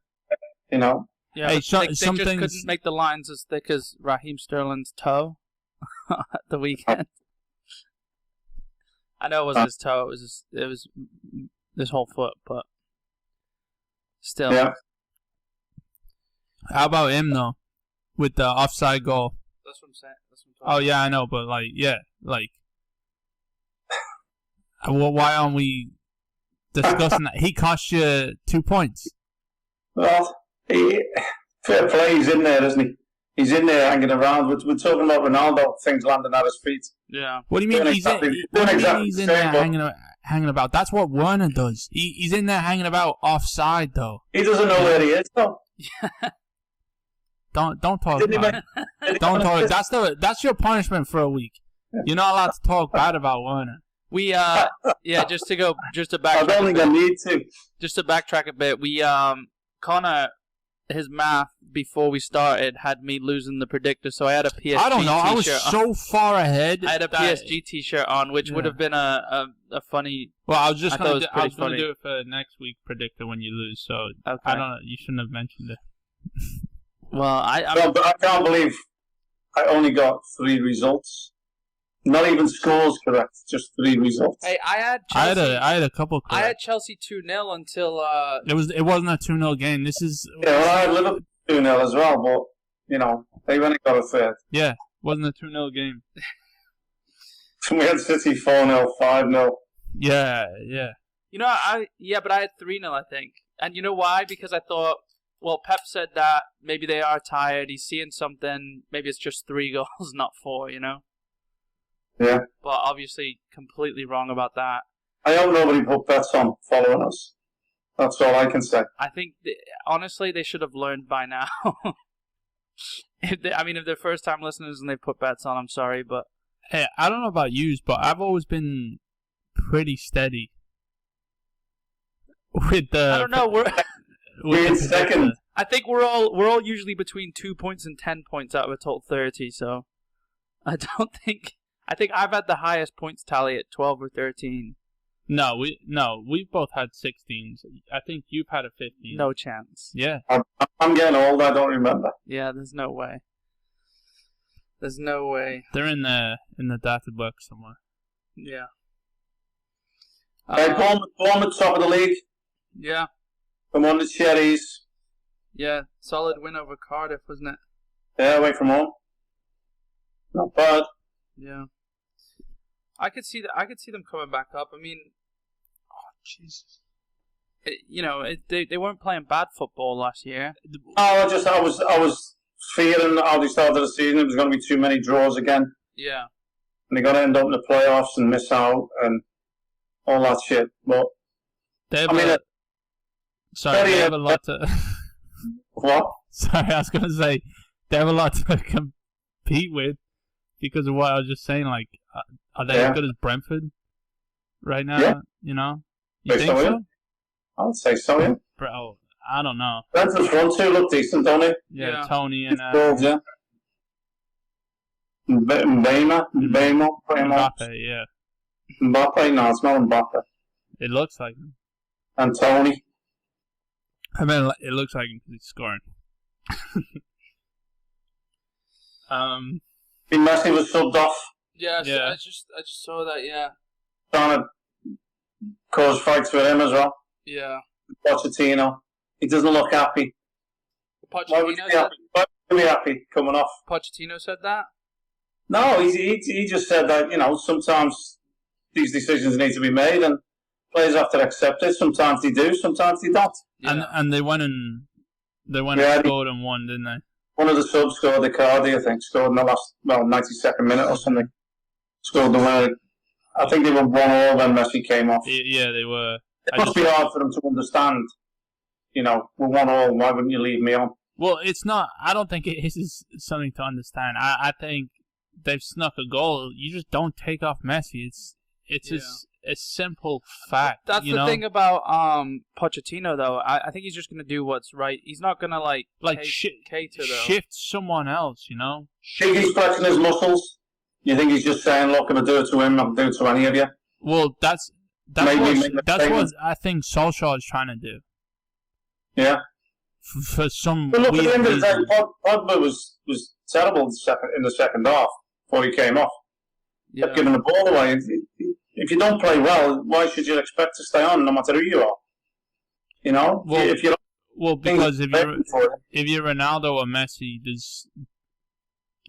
[SPEAKER 3] You know.
[SPEAKER 1] Yeah,
[SPEAKER 2] hey,
[SPEAKER 1] they just couldn't make the lines as thick as Raheem Sterling's toe at the weekend. I know it wasn't his toe; it was his whole foot, but still.
[SPEAKER 3] Yeah.
[SPEAKER 2] How about him though, with the offside goal?
[SPEAKER 1] That's what I'm saying. That's what I'm talking
[SPEAKER 2] yeah, I know, but well, why aren't we discussing that? He cost you 2 points.
[SPEAKER 3] Well, fair play. He's in there, isn't he? He's in there hanging around. We're talking about Ronaldo, things landing at his feet.
[SPEAKER 1] Yeah.
[SPEAKER 2] What do you mean he's in there hanging about? That's what Werner does. He's in there hanging about offside, though.
[SPEAKER 3] He doesn't know where he is, though.
[SPEAKER 2] Don't talk about it. Don't talk. That's your punishment for a week. You're not allowed to talk bad about Werner.
[SPEAKER 1] We just to backtrack.
[SPEAKER 3] I don't think I need to.
[SPEAKER 1] Just to backtrack a bit, we Connor, his math before we started had me losing the predictor, so I had a PSG
[SPEAKER 2] I don't know.
[SPEAKER 1] T-shirt
[SPEAKER 2] I was so far ahead.
[SPEAKER 1] I had a PSG T-shirt on, which would have been a funny.
[SPEAKER 2] Well, I was going
[SPEAKER 1] to
[SPEAKER 2] do it for next week predictor when you lose. So
[SPEAKER 1] okay.
[SPEAKER 2] I don't know. You shouldn't have mentioned it.
[SPEAKER 1] Well, I
[SPEAKER 3] can't believe I only got 3 results. Not even scores correct, just 3 results.
[SPEAKER 1] Hey, I had Chelsea.
[SPEAKER 2] I had a couple correct.
[SPEAKER 1] I had Chelsea 2-0 until
[SPEAKER 2] It wasn't a 2-0 game. This is
[SPEAKER 3] I had Liverpool 2-0 as well, but they only got a third.
[SPEAKER 2] Yeah, wasn't a 2-0 game.
[SPEAKER 3] We had City 4-0, 5-0.
[SPEAKER 2] Yeah.
[SPEAKER 1] but I had 3-0, I think. And you know why? Because I thought, well, Pep said that maybe they are tired. He's seeing something. Maybe it's just 3 goals, not 4.
[SPEAKER 3] Yeah.
[SPEAKER 1] But obviously, completely wrong about that.
[SPEAKER 3] I hope nobody put bets on following us. That's all I can say.
[SPEAKER 1] I think, honestly, they should have learned by now. If they're first-time listeners and they put bets on, I'm sorry, but...
[SPEAKER 2] Hey, I don't know about you, but I've always been pretty steady with the...
[SPEAKER 1] I don't know,
[SPEAKER 3] we're in second.
[SPEAKER 1] I think we're all usually between 2 points and 10 points out of a total 30, so... I don't think... I think I've had the highest points tally at 12 or 13.
[SPEAKER 2] No, we've both had 16s. I think you've had a 15.
[SPEAKER 1] No chance.
[SPEAKER 2] Yeah.
[SPEAKER 3] I'm getting old, I don't remember.
[SPEAKER 1] Yeah, there's no way. There's no way.
[SPEAKER 2] They're in the data book somewhere.
[SPEAKER 1] Yeah.
[SPEAKER 3] Okay, Bournemouth top of the league.
[SPEAKER 1] Yeah.
[SPEAKER 3] From on the Cherries.
[SPEAKER 1] Yeah, solid win over Cardiff, wasn't it?
[SPEAKER 3] Yeah, away from home. Not bad.
[SPEAKER 1] Yeah. I could see them coming back up. I mean, oh Jesus! They weren't playing bad football last year.
[SPEAKER 3] I was fearing how they started the season. It was going to be too many draws again.
[SPEAKER 1] Yeah.
[SPEAKER 3] And they're going to end up in the playoffs and miss out and all that shit. But
[SPEAKER 2] they have a lot to.
[SPEAKER 3] What?
[SPEAKER 2] Sorry, I was going to say they have a lot to compete with. Because of what I was just saying, are they as good as Brentford right now?
[SPEAKER 3] Yeah.
[SPEAKER 2] You think so?
[SPEAKER 3] I would say so, yeah.
[SPEAKER 2] Bro, I don't know.
[SPEAKER 3] Brentford's front two look decent, don't they?
[SPEAKER 2] Yeah, Tony and
[SPEAKER 3] yeah.
[SPEAKER 2] Mbappe, yeah.
[SPEAKER 3] Mbappe, no, it's not Mbappe.
[SPEAKER 2] It looks like him.
[SPEAKER 3] And Tony.
[SPEAKER 2] I mean, it looks like him because he's scoring.
[SPEAKER 3] Messi was subbed off.
[SPEAKER 1] Yeah, so I just saw that. Yeah.
[SPEAKER 3] Trying to cause fights with him as well.
[SPEAKER 1] Yeah.
[SPEAKER 3] Pochettino. He doesn't look happy. Why would he be happy coming off?
[SPEAKER 1] Pochettino said that?
[SPEAKER 3] No, he just said that, sometimes these decisions need to be made and players have to accept it. Sometimes they do, sometimes they don't.
[SPEAKER 2] Yeah. And they went and scored and won, didn't they?
[SPEAKER 3] One of the subs scored, Icardi, I think, scored in the last 92nd minute or something. Scored the winner. I think they were 1-1 when Messi came off.
[SPEAKER 2] Yeah, they were.
[SPEAKER 3] It must be hard for them to understand. We're 1-1. Why wouldn't you leave me on?
[SPEAKER 2] Well, it's not. I don't think it is something to understand. I think they've snuck a goal. You just don't take off Messi. It's a simple fact.
[SPEAKER 1] That's the thing about Pochettino, though. I think he's just gonna do what's right. He's not gonna
[SPEAKER 2] shift someone else.
[SPEAKER 3] Think he's flexing his muscles? You think he's just saying, "Look, I'm gonna do it to him. I'm gonna do it to any of you"?
[SPEAKER 2] Well, that's what I think Solskjaer is trying to do.
[SPEAKER 3] Yeah.
[SPEAKER 2] For some
[SPEAKER 3] but look,
[SPEAKER 2] weird
[SPEAKER 3] at the end of the
[SPEAKER 2] reason.
[SPEAKER 3] day, Pogba was terrible in the second half before he came off.
[SPEAKER 1] Yeah.
[SPEAKER 3] Kept giving the ball away. If you don't play well, why should you expect to stay on, no matter who you are?
[SPEAKER 2] Because if you're Ronaldo or Messi, there's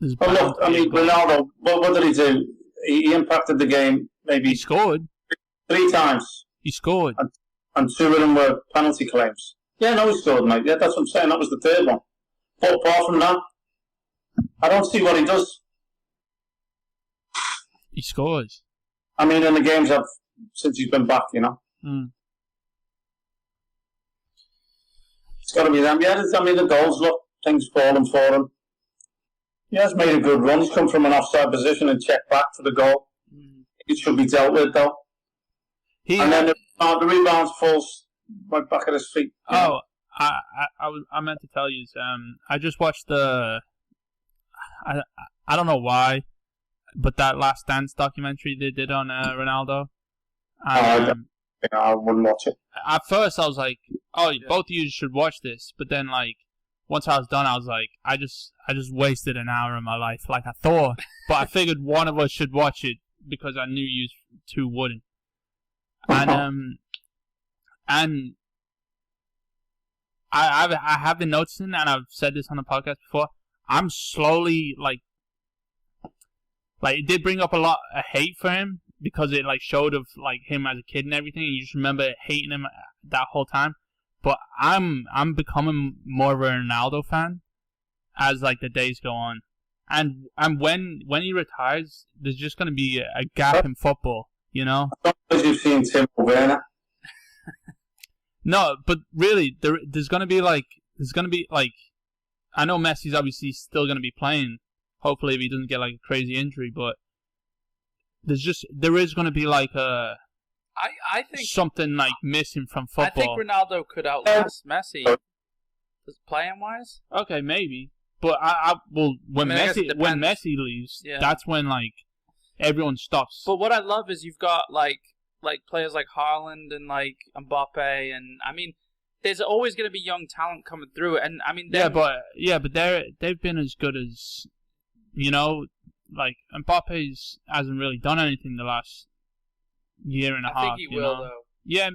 [SPEAKER 3] look, Ronaldo. What did he do? He impacted the game. Maybe
[SPEAKER 2] he scored
[SPEAKER 3] 3 times.
[SPEAKER 2] He scored,
[SPEAKER 3] and 2 of them were penalty claims. Yeah, no, he scored, mate. Yeah, that's what I'm saying. That was the 3rd one. But apart from that, I don't see what he does.
[SPEAKER 2] He scores.
[SPEAKER 3] I mean, in the games since he's been back,
[SPEAKER 2] Mm.
[SPEAKER 3] It's got to be them. Yeah, the goals, look, things falling for him. He has made a good run. He's come from an offside position and checked back for the goal. It should be dealt with, though. And then the rebounds falls right back at his feet.
[SPEAKER 2] Oh, I meant to tell you, I just watched I don't know why, but that Last Dance documentary they did on Ronaldo.
[SPEAKER 3] I wouldn't watch it.
[SPEAKER 2] At first, I was like, both of you should watch this. But then, once I was done, I was like, I just wasted an hour of my life, like I thought. But I figured one of us should watch it because I knew you two wouldn't. And I have been noticing, and I've said this on the podcast before, I'm slowly, it did bring up a lot of hate for him, because it, showed of, him as a kid and everything, and you just remember hating him that whole time. But I'm becoming more of a Ronaldo fan as, the days go on. And when he retires, there's just going to be a gap in football,
[SPEAKER 3] Because you've seen Tim Werner.
[SPEAKER 2] No, but really, there's going to be, I know Messi's obviously still going to be playing, hopefully if he doesn't get, a crazy injury, but there is going to be,
[SPEAKER 1] I think
[SPEAKER 2] something, missing from football.
[SPEAKER 1] I think Ronaldo could outlast Messi, playing-wise.
[SPEAKER 2] Okay, maybe. But, when Messi leaves, that's when, everyone stops.
[SPEAKER 1] But what I love is you've got, players like Haaland and Mbappe, and I mean, there's always going to be young talent coming through, and I mean,
[SPEAKER 2] but they've been as good as, Mbappe hasn't really done anything the last year and a half.
[SPEAKER 1] I think he will though.
[SPEAKER 2] Yeah.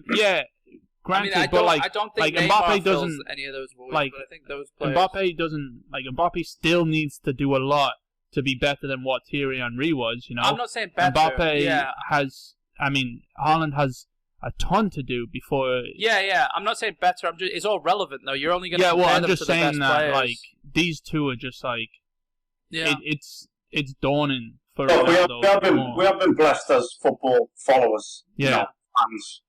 [SPEAKER 2] Granted,
[SPEAKER 1] I don't think Neymar
[SPEAKER 2] Mbappe
[SPEAKER 1] fills
[SPEAKER 2] doesn't
[SPEAKER 1] any of those voids, but I think those players.
[SPEAKER 2] Mbappe doesn't Mbappe still needs to do a lot to be better than what Thierry Henry was.
[SPEAKER 1] I'm not saying better.
[SPEAKER 2] Mbappe has. I mean, Haaland has a ton to do before.
[SPEAKER 1] Yeah. I'm not saying better. It's all relevant though. You're only going to compare them to the best players.
[SPEAKER 2] I'm just saying that these two are just it's dawning for Ronaldo.
[SPEAKER 3] We have been blessed as football followers, fans,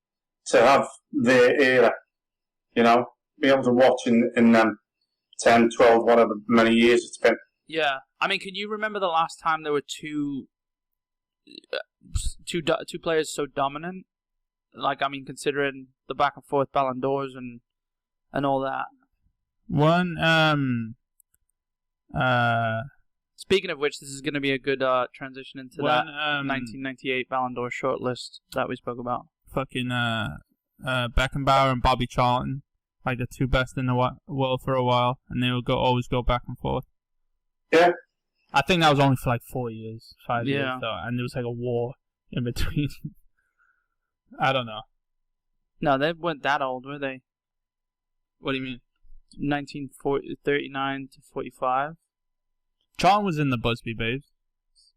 [SPEAKER 3] to have their era. Be able to watch in 10, 12, whatever many years it's been.
[SPEAKER 1] Yeah, I mean, can you remember the last time there were two players so dominant? Considering the back and forth Ballon d'Ors and and all that. Speaking of which, this is going to be a good transition into that 1998 Ballon d'Or shortlist that we spoke about.
[SPEAKER 2] Fucking Beckenbauer and Bobby Charlton, like the two best in the world for a while, and they would always go back and forth.
[SPEAKER 3] Yeah.
[SPEAKER 2] I think that was only for like 4 years, 5
[SPEAKER 1] Yeah.
[SPEAKER 2] years, though, and there was like a war in between. I don't know.
[SPEAKER 1] No, they weren't that old, were they?
[SPEAKER 2] What do you mean?
[SPEAKER 1] 1939 to 45.
[SPEAKER 2] Charlton was in the Busby Babes.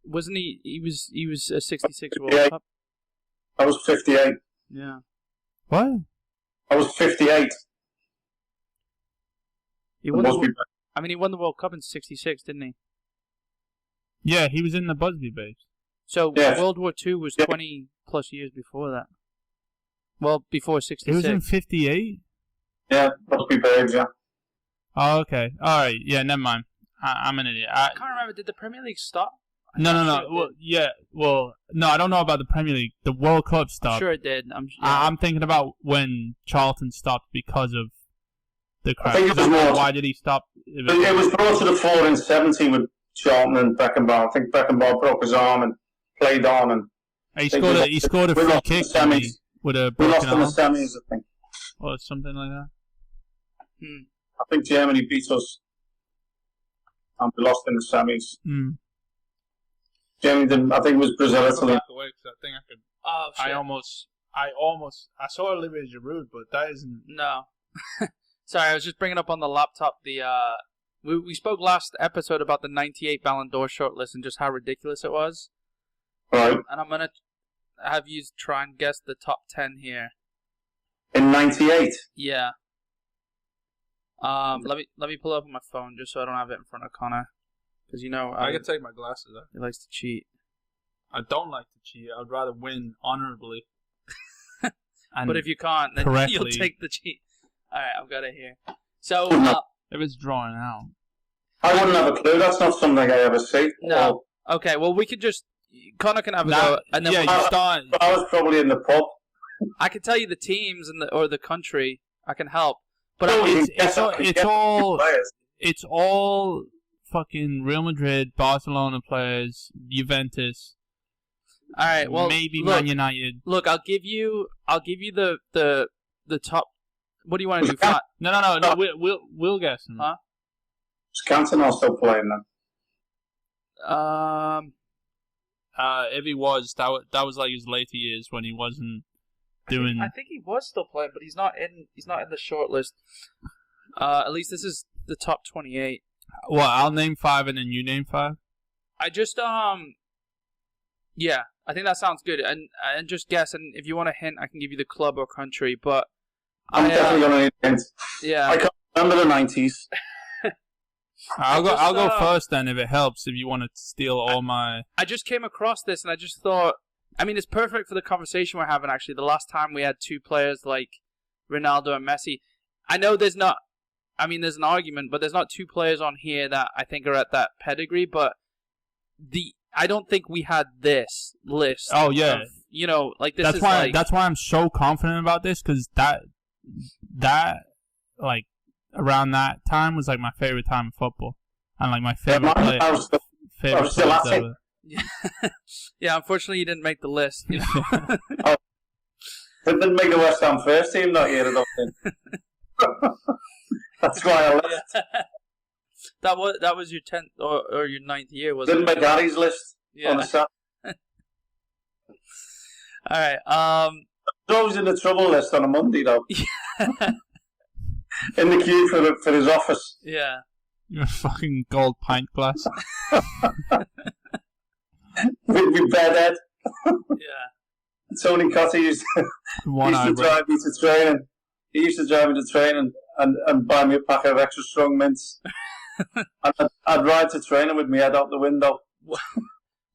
[SPEAKER 1] Wasn't he? He was a 66 World
[SPEAKER 3] 58.
[SPEAKER 1] Cup.
[SPEAKER 3] I was 58.
[SPEAKER 1] Yeah.
[SPEAKER 2] What?
[SPEAKER 3] I was 58.
[SPEAKER 1] He won he won the World Cup in 66, didn't he?
[SPEAKER 2] Yeah, he was in the Busby Babes.
[SPEAKER 1] So
[SPEAKER 3] Yes.
[SPEAKER 1] World War II was 20 plus years before that. Well, before 66.
[SPEAKER 2] He was in 58?
[SPEAKER 3] Yeah, must be babes, yeah.
[SPEAKER 2] Oh, okay. Alright, yeah, never mind. I'm an idiot.
[SPEAKER 1] I can't remember. Did the Premier League stop?
[SPEAKER 2] No.
[SPEAKER 1] Sure
[SPEAKER 2] No, I don't know about the Premier League. The World Club stopped.
[SPEAKER 1] I'm sure it did.
[SPEAKER 2] I'm thinking about when Charlton stopped because of the crash.
[SPEAKER 3] I think it was more.
[SPEAKER 2] Why did he stop?
[SPEAKER 3] It was brought to the fore in 17 with Charlton and Beckenbauer. I think Beckenbauer broke his arm and played on. And
[SPEAKER 2] he scored a free kick with a
[SPEAKER 3] we lost
[SPEAKER 2] broken
[SPEAKER 3] in the
[SPEAKER 2] arm.
[SPEAKER 3] semis, I think.
[SPEAKER 2] Or something like that.
[SPEAKER 3] I think Germany beat us. And we lost in the semis. Germany didn't. I think it was Brazil, Italy.
[SPEAKER 1] Oh, shit.
[SPEAKER 2] I saw Olivier Giroud, but that isn't.
[SPEAKER 1] No. Sorry, I was just bringing up on the laptop the. We spoke last episode about the 98 Ballon d'Or shortlist and just how ridiculous it was.
[SPEAKER 3] Right.
[SPEAKER 1] And I'm going to have you try and guess the top 10 here.
[SPEAKER 3] In 98?
[SPEAKER 1] Yeah. Let me pull it up on my phone just so I don't have it in front of Connor. Because
[SPEAKER 2] I can take my glasses off.
[SPEAKER 1] He likes to cheat.
[SPEAKER 2] I don't like to cheat. I'd rather win honorably.
[SPEAKER 1] But if you can't, then
[SPEAKER 2] correctly.
[SPEAKER 1] you'll take the cheat. Alright, I've got it here. So,
[SPEAKER 2] if it's drawn out.
[SPEAKER 3] I wouldn't have a clue. That's not something I ever see.
[SPEAKER 1] No. Okay, well, we could just... Connor can have a go. And then
[SPEAKER 2] you start...
[SPEAKER 3] I was probably in the pub.
[SPEAKER 1] I can tell you the teams or the country. I can help. But
[SPEAKER 2] it's all fucking Real Madrid, Barcelona players, Juventus.
[SPEAKER 1] All right, well,
[SPEAKER 2] maybe Man United.
[SPEAKER 1] Look, I'll give you the top. What do you want to do?
[SPEAKER 2] No. We'll guess them.
[SPEAKER 1] Huh?
[SPEAKER 3] Is Cantona still playing then?
[SPEAKER 2] If he was, that was like his later years when he wasn't doing.
[SPEAKER 1] I think he was still playing, but he's not in the shortlist. At least this is the top 28.
[SPEAKER 2] Well, I'll name 5 and then you name 5.
[SPEAKER 1] I just yeah, I think that sounds good. And just guess. And if you want a hint, I can give you the club or country. But
[SPEAKER 3] I'm definitely gonna need a hint.
[SPEAKER 1] Yeah,
[SPEAKER 3] I can't remember the 90s.
[SPEAKER 2] I'll go first then if it helps. If you want to steal all my.
[SPEAKER 1] I just came across this and I just thought. I mean, it's perfect for the conversation we're having. Actually, the last time we had two players like Ronaldo and Messi. I know there's not. I mean, there's an argument, but there's not two players on here that I think are at that pedigree. But I don't think we had this list.
[SPEAKER 2] Oh yeah,
[SPEAKER 1] like this.
[SPEAKER 2] That's why I'm so confident about this because that like around that time was like my favorite time of football and like my favorite player. Favorite players ever.
[SPEAKER 1] Yeah, unfortunately, you didn't make the list.
[SPEAKER 3] I didn't make the West Ham first team that year, I don't think. That's why I left.
[SPEAKER 1] That was your 10th or your 9th year, wasn't it?
[SPEAKER 3] Didn't make Harry's list on the set.
[SPEAKER 1] All right.
[SPEAKER 3] I was always in the trouble list on a Monday, though. In the queue for his office.
[SPEAKER 1] Yeah.
[SPEAKER 2] Your fucking gold pint glass.
[SPEAKER 3] With bedhead.
[SPEAKER 1] Yeah.
[SPEAKER 3] Tony Cotter used to drive me to training. He used to drive me to training and buy me a pack of extra strong mints. And I'd ride to training with me head out the window.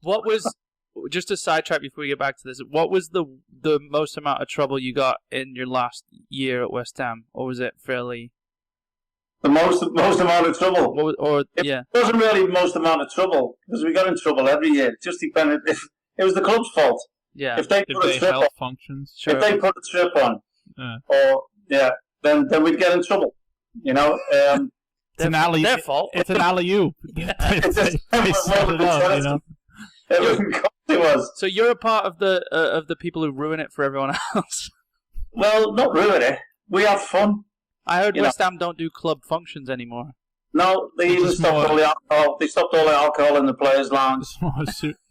[SPEAKER 1] What was, just a sidetrack before we get back to this, what was the most amount of trouble you got in your last year at West Ham? Or was it fairly...
[SPEAKER 3] The most amount of trouble?
[SPEAKER 1] It
[SPEAKER 3] wasn't really the most amount of trouble, because we got in trouble every year. It just depended if it was the club's fault.
[SPEAKER 1] Yeah.
[SPEAKER 3] If they put a trip on,
[SPEAKER 2] functions.
[SPEAKER 1] Sure.
[SPEAKER 3] If they put a trip on, then we'd get in trouble. You know,
[SPEAKER 2] it's an alley.
[SPEAKER 1] Their fault.
[SPEAKER 2] It's an alley-oop. They set it up, you know.
[SPEAKER 3] It wasn't to us.
[SPEAKER 1] So you're a part of the people who ruin it for everyone else.
[SPEAKER 3] Well, not ruin it. We have fun.
[SPEAKER 1] I heard West Ham don't do club functions anymore.
[SPEAKER 3] No, they even stopped all the alcohol. They stopped all the alcohol in the players' lounge.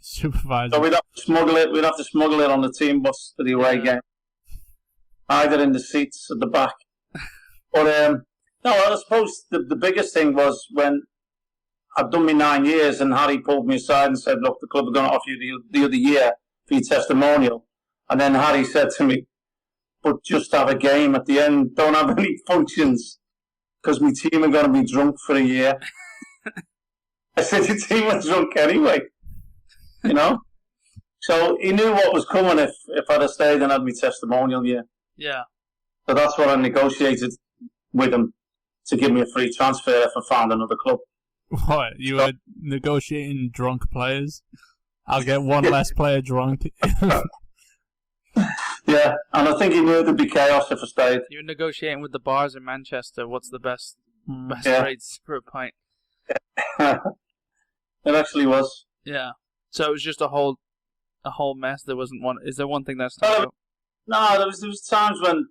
[SPEAKER 2] Supervisor.
[SPEAKER 3] So we'd have to smuggle it. We'd have to smuggle it on the team bus to the away game, either in the seats at the back. But no, I suppose the biggest thing was when I'd done my 9 years, and Harry pulled me aside and said, "Look, the club are going to offer you the other year for your testimonial." And then Harry said to me, "But just have a game at the end. Don't have any functions, because my team are going to be drunk for a year." I said, "Your team was drunk anyway." You know? So he knew what was coming if I'd have stayed and had my testimonial year.
[SPEAKER 1] Yeah.
[SPEAKER 3] So that's what I negotiated with him, to give me a free transfer if I found another club.
[SPEAKER 2] What? You were negotiating drunk players? I'll get one less player drunk.
[SPEAKER 3] Yeah, and I think he knew there'd be chaos if I stayed.
[SPEAKER 1] You're negotiating with the bars in Manchester. What's the best rates for a pint?
[SPEAKER 3] It actually was.
[SPEAKER 1] Yeah. So it was just a whole mess. There wasn't one. Is there one thing that's not?
[SPEAKER 3] No, there was times when,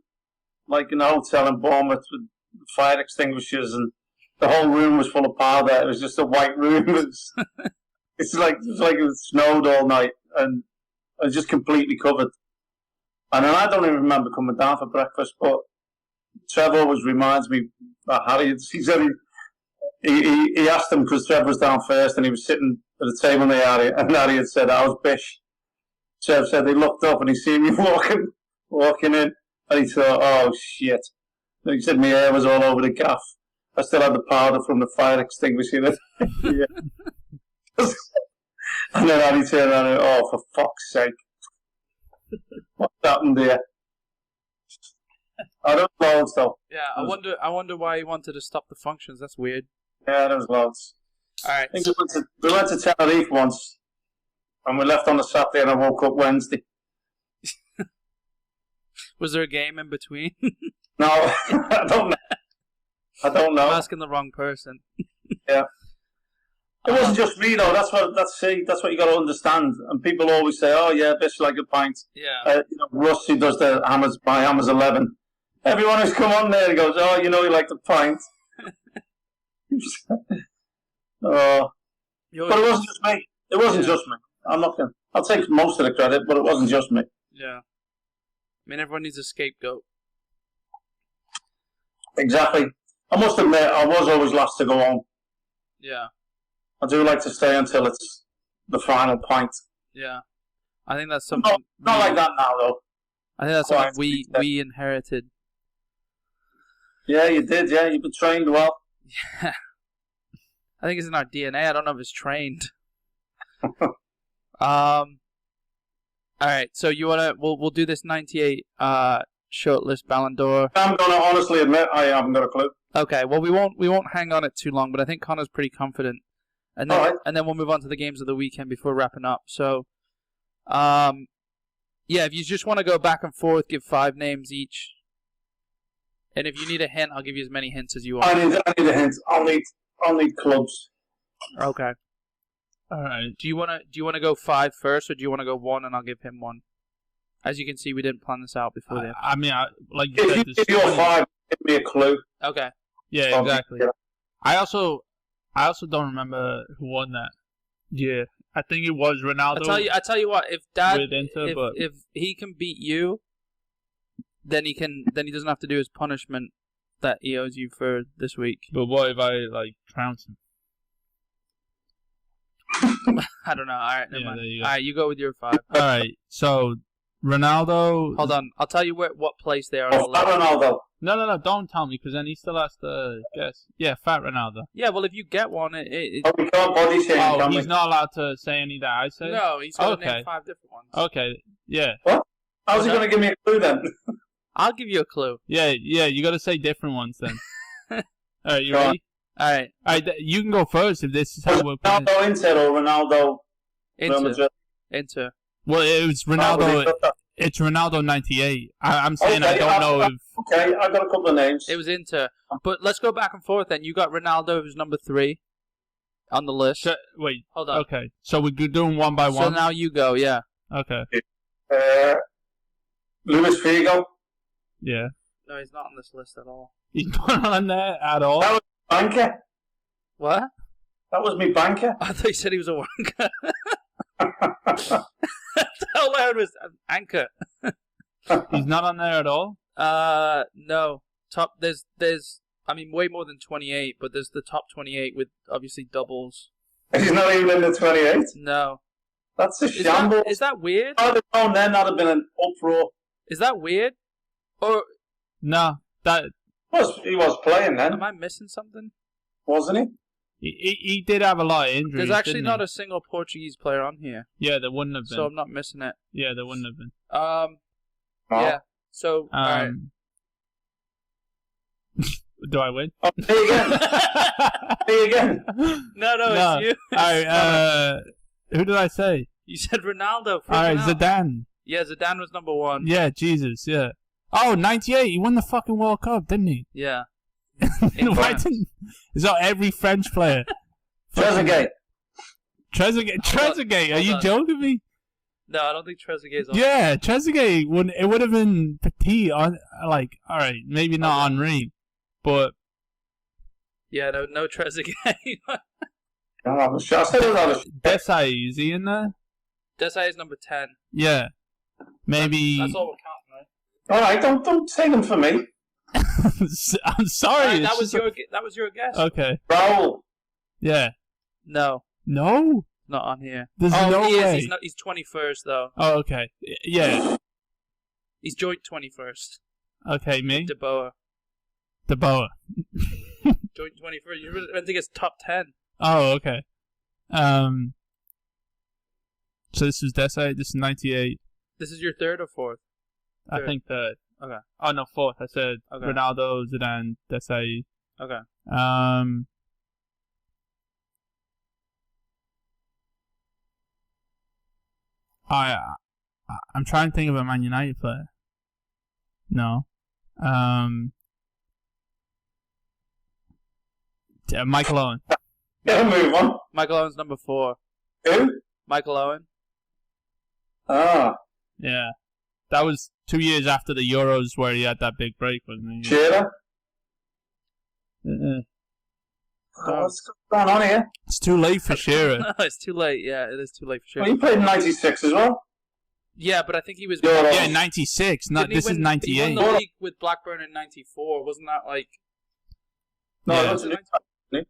[SPEAKER 3] like in a hotel in Bournemouth with fire extinguishers, and the whole room was full of powder. It was just a white room. It's like it snowed all night, and I was just completely covered. And then I don't even remember coming down for breakfast, but Trevor always reminds me that Harry. He said he asked him, because Trevor was down first, and he was sitting at a table near Harry, and Harry had said, "How's Bish?" Trev said he looked up and he seen me walking in, and he thought, "Oh shit!" And he said my hair was all over the gaff. I still had the powder from the fire extinguisher. Yeah. And then Harry turned around and, "Oh, for fuck's sake. What happened there?" I don't know loads though.
[SPEAKER 1] Yeah, I wonder why he wanted to stop the functions. That's weird.
[SPEAKER 3] Yeah, there was loads.
[SPEAKER 1] All right.
[SPEAKER 3] I think we went to Tenerife once, and we left on a Saturday, and I woke up Wednesday.
[SPEAKER 1] Was there a game in between?
[SPEAKER 3] No, I don't know.
[SPEAKER 1] I'm asking the wrong person.
[SPEAKER 3] Yeah. It wasn't just me though. That's what you got to understand. And people always say, "Oh yeah, Bish like a pint."
[SPEAKER 1] Yeah.
[SPEAKER 3] Russ, who does the Hammers by Hammers 11. Everyone who's come on there goes, "Oh, you know, you like the pint." But it wasn't just me. It wasn't just me. I'll take most of the credit, but it wasn't just me.
[SPEAKER 1] Yeah. I mean, everyone needs a scapegoat.
[SPEAKER 3] Exactly. I must admit, I was always last to go home.
[SPEAKER 1] Yeah.
[SPEAKER 3] I do like to stay until it's the final pint.
[SPEAKER 1] Yeah. I think that's something...
[SPEAKER 3] Not like that now, though.
[SPEAKER 1] I think that's something we inherited.
[SPEAKER 3] Yeah, you did, yeah. You've been trained well.
[SPEAKER 1] Yeah. I think it's in our DNA. I don't know if it's trained. All right, so you wanna? We'll do this 98 shortlist Ballon d'Or.
[SPEAKER 3] I'm gonna honestly admit I haven't got a clue.
[SPEAKER 1] Okay, well we won't hang on it too long, but I think Connor's pretty confident, and then we'll move on to the games of the weekend before wrapping up. So, yeah, if you just want to go back and forth, give 5 names each, and if you need a hint, I'll give you as many hints as you want.
[SPEAKER 3] I need a hint. I'll need clubs.
[SPEAKER 1] Okay.
[SPEAKER 2] All right.
[SPEAKER 1] Do you wanna go 5 first, or do you want to go 1 and I'll give him 1? As you can see, we didn't plan this out before.
[SPEAKER 2] I mean, like you
[SPEAKER 3] if
[SPEAKER 2] said,
[SPEAKER 3] you give your 5, give me a clue.
[SPEAKER 1] Okay.
[SPEAKER 2] Yeah, exactly. Yeah. I also don't remember who won that. Yeah, I think it was Ronaldo.
[SPEAKER 1] I tell you what, if Dad,
[SPEAKER 2] Inter,
[SPEAKER 1] if he can beat you, then he doesn't have to do his punishment that he owes you for this week.
[SPEAKER 2] But what if I trounce him?
[SPEAKER 1] I don't know. All right, never mind. All right, you go with your 5.
[SPEAKER 2] All right, so Ronaldo.
[SPEAKER 1] Hold on, I'll tell you what place they are.
[SPEAKER 3] Oh, Fat Ronaldo.
[SPEAKER 2] No, don't tell me, because then he still has to guess. Yeah, Fat Ronaldo.
[SPEAKER 1] Yeah, well, if you get one,
[SPEAKER 3] we can't body shame.
[SPEAKER 2] Oh, he's not allowed to say any that I say.
[SPEAKER 1] No, he's got to name 5 different ones.
[SPEAKER 2] Okay, yeah.
[SPEAKER 3] What? How's he going to give me a clue then?
[SPEAKER 1] I'll give you a clue.
[SPEAKER 2] Yeah, you got to say different ones then. All right, you ready?
[SPEAKER 1] All right,
[SPEAKER 2] you can go first if this is how we're playing.
[SPEAKER 3] Ronaldo Inter or Ronaldo Real Madrid?
[SPEAKER 1] Inter.
[SPEAKER 2] Well, it was Ronaldo. It's Ronaldo 98. I'm saying
[SPEAKER 3] Okay,
[SPEAKER 2] I don't know if...
[SPEAKER 3] Okay, I got a couple of names.
[SPEAKER 1] It was Inter. But let's go back and forth then. You got Ronaldo, who's number 3 on the list.
[SPEAKER 2] Wait,
[SPEAKER 1] hold on.
[SPEAKER 2] Okay, so we're doing one by one?
[SPEAKER 1] So now you go, yeah.
[SPEAKER 2] Okay.
[SPEAKER 3] Luis Figo.
[SPEAKER 2] Yeah.
[SPEAKER 1] No, he's not on this list at all.
[SPEAKER 2] He's not on there at all?
[SPEAKER 3] That was banker.
[SPEAKER 1] What?
[SPEAKER 3] That was me banker.
[SPEAKER 1] I thought you said he was a wanker. How loud was Anchor?
[SPEAKER 2] He's not on there at all?
[SPEAKER 1] No. There's way more than 28, but there's the top 28 with obviously doubles.
[SPEAKER 3] He's not even in the 28?
[SPEAKER 1] No.
[SPEAKER 3] That's a shambles.
[SPEAKER 1] Is that weird?
[SPEAKER 3] I'd have known then, that'd have been an uproar.
[SPEAKER 1] Is that weird? Or
[SPEAKER 2] no,
[SPEAKER 3] He was playing then.
[SPEAKER 1] Am I missing something?
[SPEAKER 3] Wasn't he?
[SPEAKER 2] He did have a lot of injuries.
[SPEAKER 1] There's actually not a single Portuguese player on here.
[SPEAKER 2] Yeah, there wouldn't have been.
[SPEAKER 1] So I'm not missing it.
[SPEAKER 2] Yeah, there wouldn't have been.
[SPEAKER 1] Yeah. So, alright.
[SPEAKER 2] Do I win?
[SPEAKER 3] Oh, me again. Me again.
[SPEAKER 1] No, it's you.
[SPEAKER 2] Alright, who did I say?
[SPEAKER 1] You said Ronaldo.
[SPEAKER 2] Alright, Zidane.
[SPEAKER 1] Yeah, Zidane was number 1.
[SPEAKER 2] Yeah, Jesus, yeah. Oh, 98, he won the fucking World Cup, didn't he?
[SPEAKER 1] Yeah.
[SPEAKER 2] Why didn't... Is that every French player?
[SPEAKER 3] Trezeguet.
[SPEAKER 2] Trezeguet, are you joking me?
[SPEAKER 1] No, I don't think Trezeguet's on.
[SPEAKER 2] Yeah, Trezeguet, it would have been Petit, alright, maybe not Henri, but...
[SPEAKER 1] Yeah, no Trezeguet.
[SPEAKER 2] Desai, is he in there?
[SPEAKER 1] Desai is number 10.
[SPEAKER 2] Yeah. Maybe...
[SPEAKER 1] That's all we're counting, right?
[SPEAKER 3] Alright, don't say them for me.
[SPEAKER 2] I'm sorry.
[SPEAKER 1] That was your guess.
[SPEAKER 2] Okay.
[SPEAKER 3] Raul.
[SPEAKER 2] Yeah.
[SPEAKER 1] No.
[SPEAKER 2] No?
[SPEAKER 1] Not on here.
[SPEAKER 2] There's no way.
[SPEAKER 1] He's 21st, though.
[SPEAKER 2] Oh, okay. Yeah.
[SPEAKER 1] He's joint 21st.
[SPEAKER 2] Okay, me?
[SPEAKER 1] De Boer.
[SPEAKER 2] Joint
[SPEAKER 1] 21st. You really think it's top 10.
[SPEAKER 2] Oh, okay. So this is Desai. This is 98.
[SPEAKER 1] This is your third or fourth?
[SPEAKER 2] I think third.
[SPEAKER 1] Okay.
[SPEAKER 2] Oh, no, fourth. I said Ronaldo, Zidane, Desai.
[SPEAKER 1] Okay.
[SPEAKER 2] I'm trying to think of a Man United player. No. Michael Owen.
[SPEAKER 3] Yeah, move on.
[SPEAKER 1] Michael Owen's number 4.
[SPEAKER 3] Who?
[SPEAKER 1] Michael Owen.
[SPEAKER 3] Ah.
[SPEAKER 2] Yeah. That was 2 years after the Euros where he had that big break, wasn't he?
[SPEAKER 3] Shearer? What's going on here?
[SPEAKER 2] It's too late for Shearer.
[SPEAKER 1] No, it's too late. Yeah, it is too late for Shearer.
[SPEAKER 3] Well, he played in 96 as well.
[SPEAKER 1] Yeah, but I think he was...
[SPEAKER 2] Yeah, 96. This is 98.
[SPEAKER 1] He won the league with Blackburn in 94. Wasn't that like...
[SPEAKER 3] No,
[SPEAKER 2] yeah.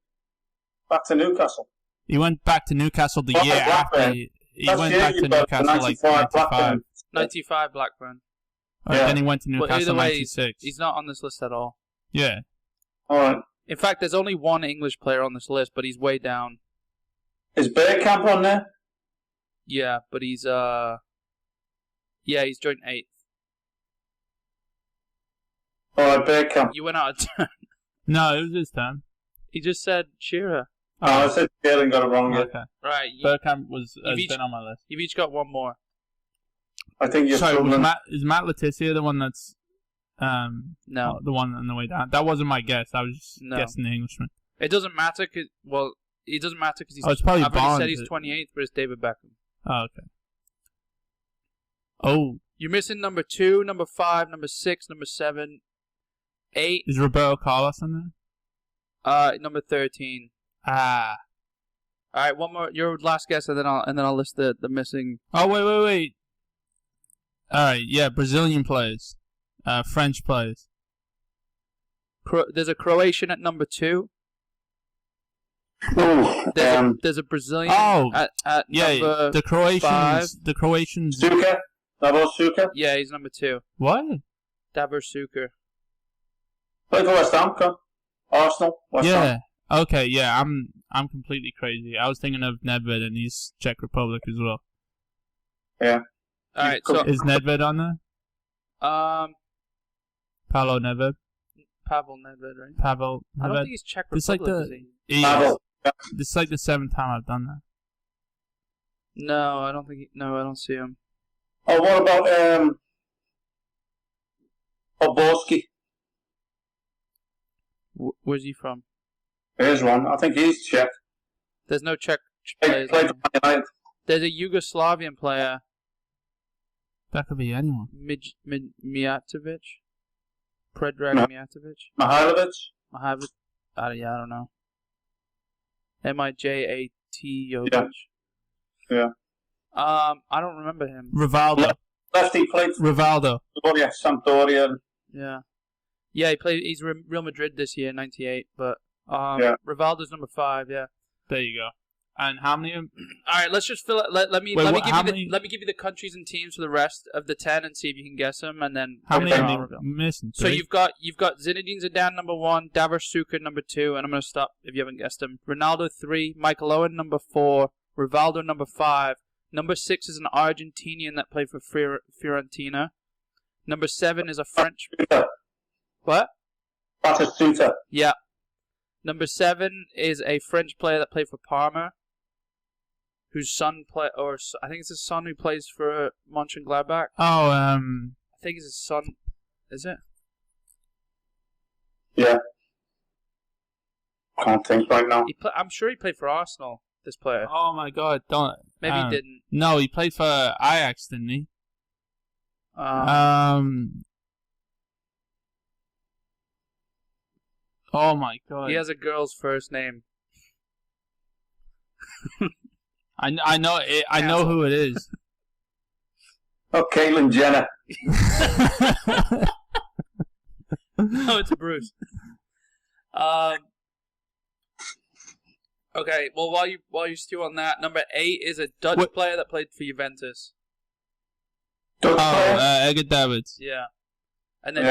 [SPEAKER 3] Back to Newcastle.
[SPEAKER 2] He went back to Newcastle the year after. He went back to Newcastle like 95.
[SPEAKER 1] 95 Blackburn.
[SPEAKER 2] Yeah. Then he went to Newcastle in
[SPEAKER 1] way,
[SPEAKER 2] 96.
[SPEAKER 1] He's not on this list at all.
[SPEAKER 2] Yeah.
[SPEAKER 3] Alright.
[SPEAKER 1] In fact, there's only one English player on this list, but he's way down.
[SPEAKER 3] Is Bergkamp on there?
[SPEAKER 1] Yeah, but he's he's joint 8th.
[SPEAKER 3] Alright, Bergkamp.
[SPEAKER 1] You went out of turn.
[SPEAKER 2] No, it was his turn.
[SPEAKER 1] He just said Shearer.
[SPEAKER 3] I said Shearer and got it wrong.
[SPEAKER 2] Okay.
[SPEAKER 1] Right.
[SPEAKER 2] Bergkamp has been on my list.
[SPEAKER 1] You've each got one more.
[SPEAKER 3] I think you're
[SPEAKER 2] Sorry, is Matt Letizia the one that's
[SPEAKER 1] no,
[SPEAKER 2] the one on the way down? That wasn't my guess. I was just guessing the Englishman.
[SPEAKER 1] It doesn't matter. It doesn't matter because he's.
[SPEAKER 2] It's probably
[SPEAKER 1] I've
[SPEAKER 2] Bond.
[SPEAKER 1] already said he's 28th, but it's David Beckham.
[SPEAKER 2] Oh, okay. Oh,
[SPEAKER 1] you're missing number 2, number 5, number 6, number 7, 8.
[SPEAKER 2] Is Roberto Carlos on there?
[SPEAKER 1] Number 13.
[SPEAKER 2] Ah.
[SPEAKER 1] All right, one more. Your last guess, and then I'll list the missing.
[SPEAKER 2] Oh wait. All right, yeah, Brazilian players, French players.
[SPEAKER 1] There's a Croatian at number 2.
[SPEAKER 3] Ooh,
[SPEAKER 1] there's a Brazilian. At number
[SPEAKER 2] the Croatians.
[SPEAKER 1] 5.
[SPEAKER 2] The Croatians.
[SPEAKER 3] Suker, Davor Suker.
[SPEAKER 1] Yeah, he's number 2.
[SPEAKER 2] What?
[SPEAKER 1] Davor Suker.
[SPEAKER 3] Play for West Ham, come. Arsenal, West Ham.
[SPEAKER 2] Okay, yeah, I'm completely crazy. I was thinking of Nedved, and he's Czech Republic as well.
[SPEAKER 3] Yeah.
[SPEAKER 1] All right, so
[SPEAKER 2] is Nedved on there?
[SPEAKER 1] Pavel
[SPEAKER 2] Nedved.
[SPEAKER 1] Pavel Nedved, right?
[SPEAKER 2] Pavel Nedved.
[SPEAKER 1] I don't think he's Czech Republic.
[SPEAKER 2] Pavel. This is like the 7th time I've done that.
[SPEAKER 1] No, I don't think. I don't see him.
[SPEAKER 3] Oh, what about Oborski?
[SPEAKER 1] Where's he from?
[SPEAKER 3] Here's one. I think he's Czech.
[SPEAKER 1] There's no Czech
[SPEAKER 3] Played
[SPEAKER 1] players.
[SPEAKER 3] for Man United.
[SPEAKER 1] There's a Yugoslavian player,
[SPEAKER 2] That could be anyone.
[SPEAKER 1] Mijatovic. Predrag
[SPEAKER 3] No.
[SPEAKER 1] Mijatovic.
[SPEAKER 3] Mihailovic.
[SPEAKER 1] I don't know. Mijatovic.
[SPEAKER 3] Yeah.
[SPEAKER 1] I don't remember him.
[SPEAKER 2] Rivaldo.
[SPEAKER 3] Lefty played for
[SPEAKER 2] Rivaldo.
[SPEAKER 3] Sampdoria.
[SPEAKER 1] Yeah. Yeah, he's Real Madrid this year, 98, but Rivaldo's number 5, yeah.
[SPEAKER 2] There you go. And how many?
[SPEAKER 1] All right, let's just fill it. Let me give you the countries and teams for the rest of the 10 and see if you can guess them, and then
[SPEAKER 2] How many
[SPEAKER 1] I'll
[SPEAKER 2] are
[SPEAKER 1] reveal.
[SPEAKER 2] missing?
[SPEAKER 1] So you've got Zinedine Zidane number 1, Davor Suker number 2, and I'm going to stop if you haven't guessed them. Ronaldo 3, Michael Owen number 4, Rivaldo number 5. Number 6 is an Argentinian that played for Fiorentina. Number 7 is a French. What?
[SPEAKER 3] Batistuta.
[SPEAKER 1] Yeah. Number 7 is a French player that played for Parma, whose son I think it's his son who plays for Mönchengladbach.
[SPEAKER 2] Oh,
[SPEAKER 1] I think it's his son. Is it?
[SPEAKER 3] Yeah. Can't think right now.
[SPEAKER 1] I'm sure he played for Arsenal. This player.
[SPEAKER 2] Oh my God! Don't.
[SPEAKER 1] Maybe he didn't.
[SPEAKER 2] No, he played for Ajax, didn't he? Oh my God!
[SPEAKER 1] He has a girl's first name.
[SPEAKER 2] I know it, I know who it is.
[SPEAKER 3] Oh, Caitlyn Jenner.
[SPEAKER 1] No, it's Bruce. Okay, well while you stew on that, number 8 is a Dutch player that played for Juventus.
[SPEAKER 2] Edgar Davids.
[SPEAKER 1] Yeah, and then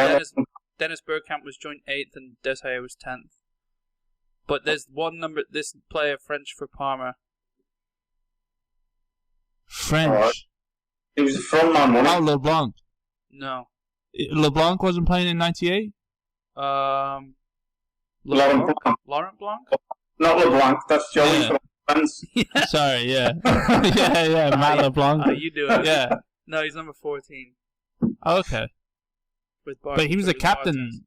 [SPEAKER 1] Dennis Bergkamp was joint 8th and Deshay was 10th. But there's this player French for Parma.
[SPEAKER 2] French.
[SPEAKER 3] Right. He was a front man, wasn't he?
[SPEAKER 2] Oh, LeBlanc.
[SPEAKER 1] No.
[SPEAKER 2] LeBlanc wasn't playing in '98.
[SPEAKER 3] Laurent Blanc.
[SPEAKER 1] Laurent Blanc?
[SPEAKER 3] Not LeBlanc. That's Joey from Friends.
[SPEAKER 2] Sorry, yeah. yeah, Matt LeBlanc.
[SPEAKER 1] You do it.
[SPEAKER 2] Yeah.
[SPEAKER 1] No, he's number 14.
[SPEAKER 2] Okay.
[SPEAKER 1] But
[SPEAKER 2] he was a captain.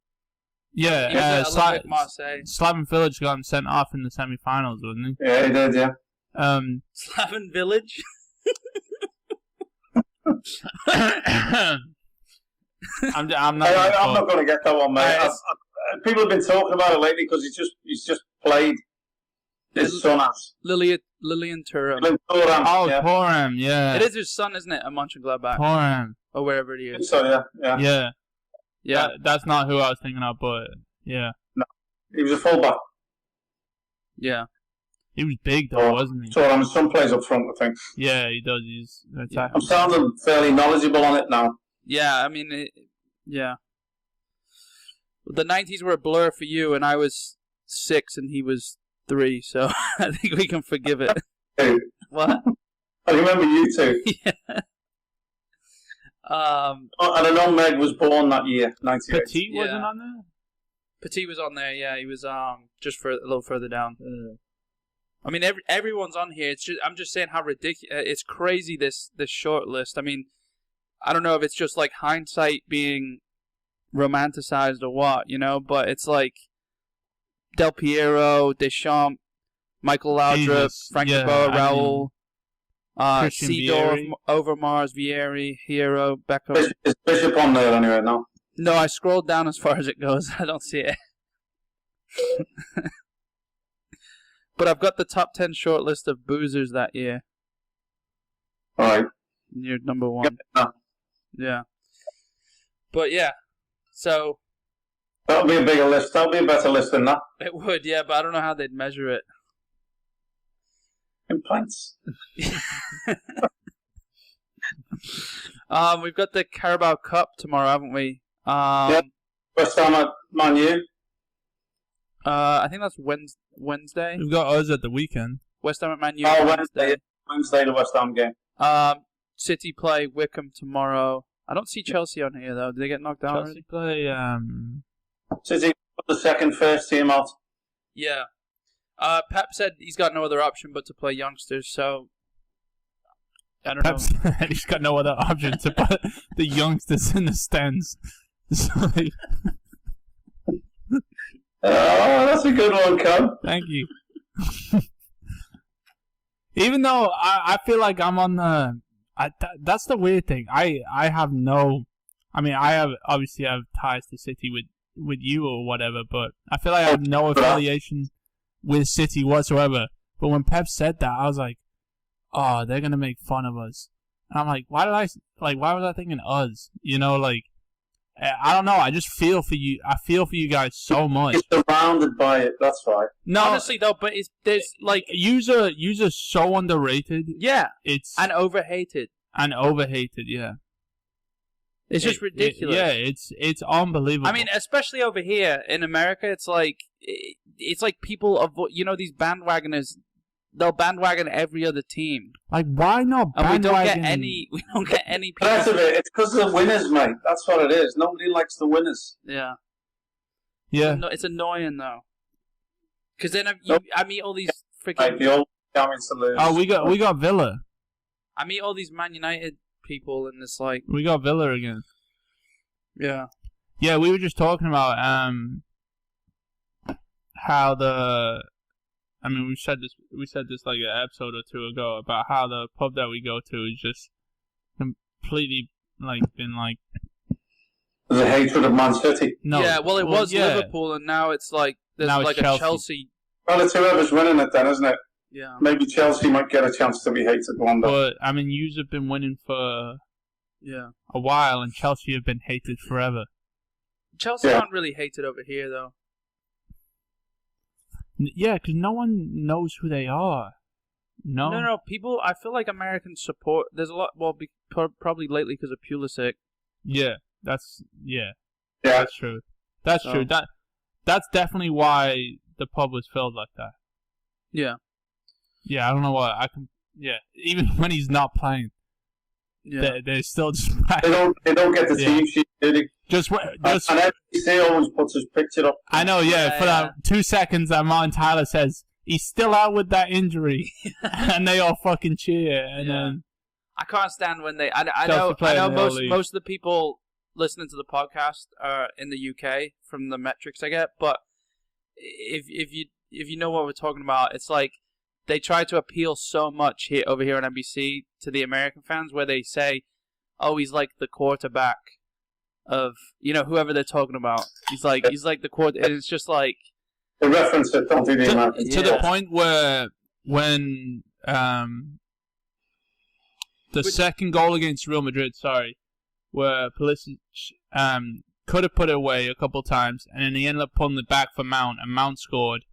[SPEAKER 2] Yeah, Slaven Village got him sent off in the semi-finals, wasn't he?
[SPEAKER 3] Yeah, he did, yeah.
[SPEAKER 1] Slaven Village?
[SPEAKER 2] I'm not
[SPEAKER 3] going to get that one, mate. People have been talking about it lately because he's just played. His son has.
[SPEAKER 1] Lilian Thuram.
[SPEAKER 2] Oh, yeah. Thuram, yeah.
[SPEAKER 1] It is his son, isn't it? At Mönchengladbach.
[SPEAKER 2] Thuram.
[SPEAKER 1] Or wherever it is.
[SPEAKER 3] So, yeah.
[SPEAKER 2] Yeah. That's not who I was thinking of, but yeah.
[SPEAKER 3] No. He was a fullback.
[SPEAKER 1] Yeah.
[SPEAKER 2] He was big, though, wasn't he?
[SPEAKER 3] So, some plays up front, I think.
[SPEAKER 2] Yeah, he does. He's attacking.
[SPEAKER 3] I'm sounding fairly knowledgeable on it now.
[SPEAKER 1] Yeah, I mean, yeah. The 90s were a blur for you, and I was 6 and he was 3, so I think we can forgive it.
[SPEAKER 3] Hey.
[SPEAKER 1] What?
[SPEAKER 3] I remember you two.
[SPEAKER 1] Yeah.
[SPEAKER 3] And I know Meg was born that year, 98.
[SPEAKER 2] Petit wasn't on there?
[SPEAKER 1] Petit was on there, yeah. He was just a little further down. I mean, everyone's on here. I'm just saying how ridiculous. It's crazy, this short list. I mean, I don't know if it's just like hindsight being romanticized or what, but it's like Del Piero, Deschamps, Michael Laudrup, Frank de Boer, Raul, Seedorf, Overmars, Vieri, Hero, Beckham.
[SPEAKER 3] Is Bishop on there anyway now?
[SPEAKER 1] No, I scrolled down as far as it goes. I don't see it. But I've got the top 10 short list of boozers that year.
[SPEAKER 3] All right.
[SPEAKER 1] You're number 1. Yeah. But yeah, so...
[SPEAKER 3] That'll be a bigger list. That'll be a better list than that.
[SPEAKER 1] It would, yeah, but I don't know how they'd measure it.
[SPEAKER 3] In pints.
[SPEAKER 1] We've got the Carabao Cup tomorrow, haven't we?
[SPEAKER 3] West Ham at Man U.
[SPEAKER 1] I think that's Wednesday.
[SPEAKER 2] We've got us at the weekend.
[SPEAKER 1] West Ham at Man U.
[SPEAKER 3] Oh, Wednesday, the West Ham game.
[SPEAKER 1] City play Wickham tomorrow. I don't see Chelsea on here though. Did they get knocked out?
[SPEAKER 2] Chelsea play.
[SPEAKER 3] City put the first team out.
[SPEAKER 1] Yeah. Pep said he's got no other option but to play youngsters. So I don't know.
[SPEAKER 2] He's got no other option to put the youngsters in the stands. So,
[SPEAKER 3] that's a good one, Cam.
[SPEAKER 2] thank you. Even though I feel like I'm on the... that's the weird thing. I have no... I mean, I have ties to City with you or whatever, but I feel like I have no affiliation with City whatsoever. But when Pep said that, I was like, oh, they're going to make fun of us. And I'm like, why was I thinking us? You know, like, I don't know. I just feel for you. I feel for you guys so much.
[SPEAKER 3] You're surrounded by it. That's right.
[SPEAKER 1] No, honestly though, but there's like
[SPEAKER 2] user so underrated.
[SPEAKER 1] Yeah,
[SPEAKER 2] it's
[SPEAKER 1] and overhated.
[SPEAKER 2] Yeah.
[SPEAKER 1] It's just ridiculous.
[SPEAKER 2] It's unbelievable.
[SPEAKER 1] I mean, especially over here in America, it's like people avoid. You know, these bandwagoners. They'll bandwagon every other team.
[SPEAKER 2] Like, why not bandwagon?
[SPEAKER 1] And we don't get any people.
[SPEAKER 3] That's of it. It's because of the winners, mate. That's what it is. Nobody likes the winners.
[SPEAKER 1] Yeah.
[SPEAKER 2] Yeah.
[SPEAKER 1] It's annoying, though. Because then I meet all these freaking...
[SPEAKER 3] Like the old champions to lose.
[SPEAKER 2] Oh, we got Villa.
[SPEAKER 1] I meet all these Man United people, and it's like...
[SPEAKER 2] We got Villa again.
[SPEAKER 1] Yeah.
[SPEAKER 2] Yeah, we were just talking about how the... I mean, we said this like an episode or two ago about how the pub that we go to is just completely been like.
[SPEAKER 3] There's a hatred of Man City.
[SPEAKER 2] No,
[SPEAKER 1] yeah, well, it was Liverpool, and now it's like there's
[SPEAKER 2] now
[SPEAKER 1] like
[SPEAKER 2] it's
[SPEAKER 1] a Chelsea.
[SPEAKER 3] Well, it's whoever's winning it, then, isn't it?
[SPEAKER 1] Yeah.
[SPEAKER 3] Maybe Chelsea might get a chance to be hated one day.
[SPEAKER 2] But I mean, yous have been winning for a while, and Chelsea have been hated forever.
[SPEAKER 1] Chelsea aren't really hated over here, though.
[SPEAKER 2] Yeah, because no one knows who they are. No.
[SPEAKER 1] People, I feel like Americans support. There's a lot. Well, probably lately because of Pulisic.
[SPEAKER 2] Yeah, that's true. That's true. That's definitely why the pub was filled like that.
[SPEAKER 1] Yeah.
[SPEAKER 2] Yeah, I don't know what I can. Yeah, even when he's not playing. Yeah, they're still just.
[SPEAKER 3] They don't get the team sheet, do they?
[SPEAKER 2] And
[SPEAKER 3] NBC always puts his picture up.
[SPEAKER 2] I know, for that 2 seconds that Martin Tyler says he's still out with that injury, and they all fucking cheer. And then
[SPEAKER 1] I can't stand when they. I know most of the people listening to the podcast are in the UK from the metrics I get, but if you know what we're talking about, it's like they try to appeal so much over here on NBC to the American fans, where they say, "Oh, he's like the quarterback of whoever they're talking about. He's like the quarter," and it's just like
[SPEAKER 3] they reference it, don't they?
[SPEAKER 2] To the point where when the second goal against Real Madrid, where Pulisic could have put it away a couple times, and then he ended up pulling it back for Mount, and Mount scored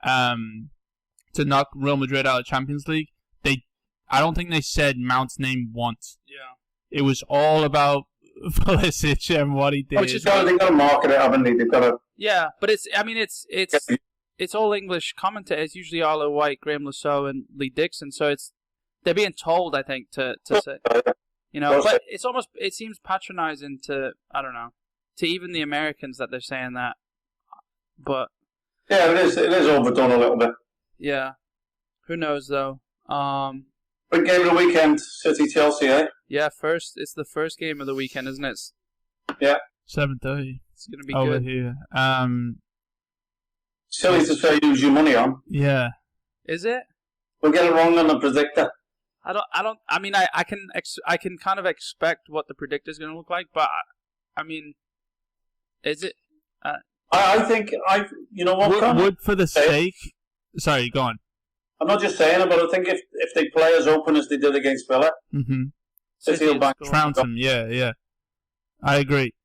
[SPEAKER 2] to knock Real Madrid out of Champions League. I don't think they said Mount's name once.
[SPEAKER 1] Yeah,
[SPEAKER 2] it was all about Pulisic and what he did.
[SPEAKER 3] They've got to market it, haven't they? They've got to.
[SPEAKER 1] Yeah, but it's all English commentators, usually Arlo White, Graham Lasso, and Lee Dixon. So they're being told, I think, to say, but it seems patronizing to, I don't know, to even the Americans that they're saying that. But
[SPEAKER 3] yeah, it is overdone a little bit.
[SPEAKER 1] Yeah, who knows though.
[SPEAKER 3] Big game of the weekend, City Chelsea, eh?
[SPEAKER 1] Yeah, it's the first game of the weekend, isn't it?
[SPEAKER 3] Yeah.
[SPEAKER 2] 7:30.
[SPEAKER 1] It's gonna be
[SPEAKER 2] over
[SPEAKER 1] good.
[SPEAKER 2] Here.
[SPEAKER 3] Silly to say use your money on.
[SPEAKER 2] Yeah.
[SPEAKER 1] Is it?
[SPEAKER 3] We'll get it wrong on the predictor.
[SPEAKER 1] I mean, I can kind of expect what the predictor is going to look like, but I mean, is it?
[SPEAKER 3] I think you know what?
[SPEAKER 2] Would for the sake. Sorry, go on.
[SPEAKER 3] I'm not just saying it, but I think if they play as open as they did against Villa,
[SPEAKER 1] City will
[SPEAKER 2] trounce them. Yeah. I agree,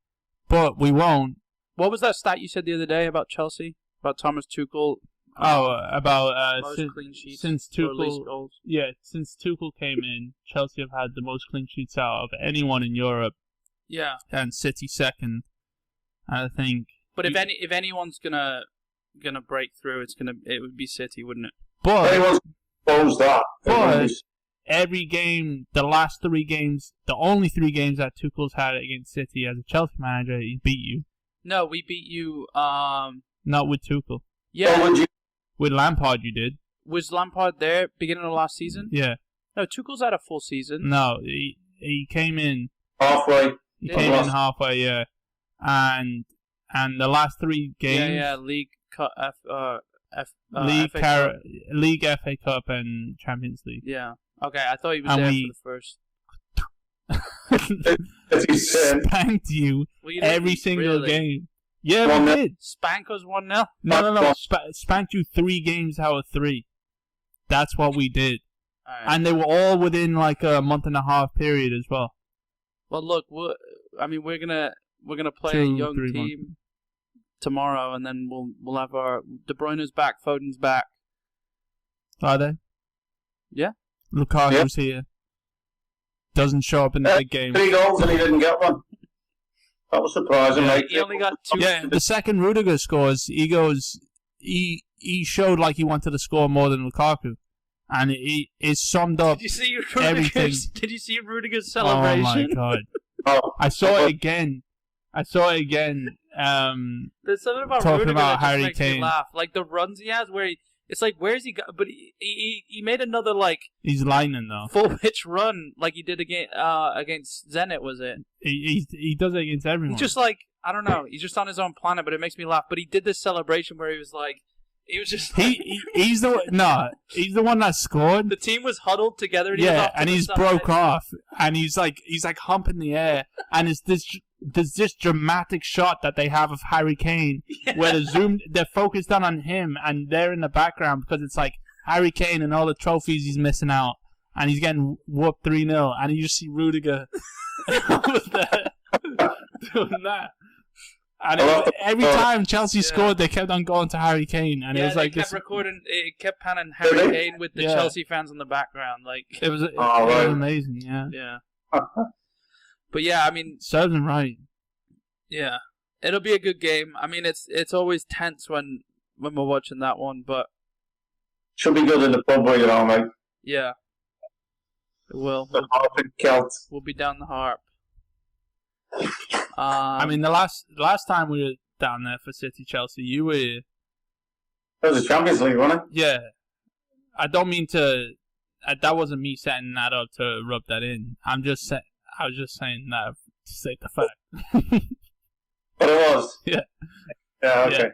[SPEAKER 2] but we won't.
[SPEAKER 1] What was that stat you said the other day about Chelsea? About Thomas Tuchel?
[SPEAKER 2] About
[SPEAKER 1] most clean sheets
[SPEAKER 2] since Tuchel.
[SPEAKER 1] goals.
[SPEAKER 2] Yeah, since Tuchel came in, Chelsea have had the most clean sheets out of anyone in Europe.
[SPEAKER 1] Yeah,
[SPEAKER 2] and City second. I think.
[SPEAKER 1] But if anyone's gonna break through, it would be City, wouldn't it?
[SPEAKER 2] But
[SPEAKER 3] anyone's closed that.
[SPEAKER 2] But every game, the last 3 games, the only 3 games that Tuchel's had against City as a Chelsea manager, he beat you.
[SPEAKER 1] No, we beat you.
[SPEAKER 2] Not with Tuchel.
[SPEAKER 1] Yeah.
[SPEAKER 2] With Lampard, you did.
[SPEAKER 1] Was Lampard there beginning of last season?
[SPEAKER 2] Yeah.
[SPEAKER 1] No, Tuchel's had a full season.
[SPEAKER 2] No, he came in
[SPEAKER 3] halfway.
[SPEAKER 2] He came in halfway, yeah. And the last 3 games.
[SPEAKER 1] Yeah, League,
[SPEAKER 2] League, FA Cup, and Champions League.
[SPEAKER 1] Yeah. Okay, I thought he was there for the first.
[SPEAKER 2] Spanked you every single game. Yeah, we did.
[SPEAKER 1] Spank us 1-0?
[SPEAKER 2] No. Spanked you 3 games out of 3. That's what we did.
[SPEAKER 1] Right.
[SPEAKER 2] And they were all within like a month and a half period as well.
[SPEAKER 1] Well, look, we're gonna play a young team tomorrow, and then we'll have our De Bruyne's back, Foden's back.
[SPEAKER 2] Are they?
[SPEAKER 1] Yeah.
[SPEAKER 2] Lukaku's here. Doesn't show up in the big game.
[SPEAKER 3] 3 goals and he didn't get one. That was surprising.
[SPEAKER 1] Yeah, he only got 2.
[SPEAKER 2] Yeah, the second Rudiger scores, he showed like he wanted to score more than Lukaku. And it summed up everything.
[SPEAKER 1] Did you see Rudiger's celebration?
[SPEAKER 2] Oh my god. I saw it again. There's something
[SPEAKER 1] about
[SPEAKER 2] talking
[SPEAKER 1] Rudiger
[SPEAKER 2] about
[SPEAKER 1] that
[SPEAKER 2] Harry
[SPEAKER 1] just makes
[SPEAKER 2] Kane.
[SPEAKER 1] me laugh. Like the runs he has where it's like, where's he got? But he made another like...
[SPEAKER 2] He's lining though.
[SPEAKER 1] Full pitch run like he did against Zenit, was it?
[SPEAKER 2] He does it against everyone.
[SPEAKER 1] He's just like, I don't know. He's just on his own planet, but it makes me laugh. But he did this celebration where he was like... He was just like,
[SPEAKER 2] he's the one that scored.
[SPEAKER 1] The team was huddled together.
[SPEAKER 2] And he's broke off, and he's like humping the air, and there's this dramatic shot that they have of Harry Kane where they're focused on him, and they're in the background because it's like Harry Kane and all the trophies he's missing out, and he's getting whooped 3-0, and you just see Rudiger doing that. And every time Chelsea scored, they kept on going to Harry Kane, and it was like
[SPEAKER 1] it kept panning Harry Kane with the Chelsea fans in the background. Like
[SPEAKER 2] it was amazing,
[SPEAKER 1] yeah. But yeah, I mean,
[SPEAKER 2] serves him right.
[SPEAKER 1] Yeah, it'll be a good game. I mean, it's always tense when we're watching that one, but
[SPEAKER 3] should be good in the pub, you know, mate.
[SPEAKER 1] Yeah, it will.
[SPEAKER 3] The harp and Celt.
[SPEAKER 1] We'll be down the harp.
[SPEAKER 2] I mean, the last time we were down there for City Chelsea, you were here.
[SPEAKER 3] That was the Champions League, wasn't it?
[SPEAKER 2] Yeah. I don't mean to... that wasn't me setting that up to rub that in. I was just saying that to state the fact.
[SPEAKER 3] But it was?
[SPEAKER 2] Yeah.
[SPEAKER 3] Yeah, okay. Yeah.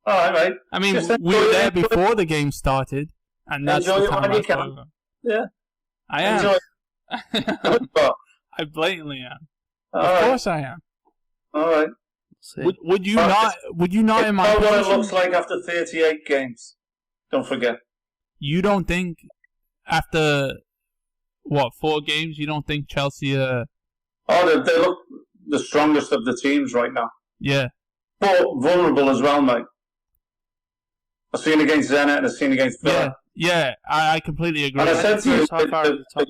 [SPEAKER 3] All right, mate.
[SPEAKER 2] I mean, we were there before the game started, and that's
[SPEAKER 3] enjoy
[SPEAKER 2] the
[SPEAKER 3] it
[SPEAKER 2] time
[SPEAKER 3] when you can. Yeah.
[SPEAKER 2] I am.
[SPEAKER 3] Enjoy it.
[SPEAKER 2] I blatantly am.
[SPEAKER 3] All
[SPEAKER 2] of
[SPEAKER 3] right.
[SPEAKER 2] course I am.
[SPEAKER 3] All right.
[SPEAKER 2] Would you not in my
[SPEAKER 3] know what
[SPEAKER 2] position?
[SPEAKER 3] it looks like after 38 games. Don't forget.
[SPEAKER 2] You don't think after 4 games? You don't think Chelsea?
[SPEAKER 3] Oh, they look the strongest of the teams right now.
[SPEAKER 2] Yeah.
[SPEAKER 3] But vulnerable as well, mate. I've seen against Zenit and I've seen against Villa.
[SPEAKER 2] Yeah. I completely agree.
[SPEAKER 3] And I said to you, they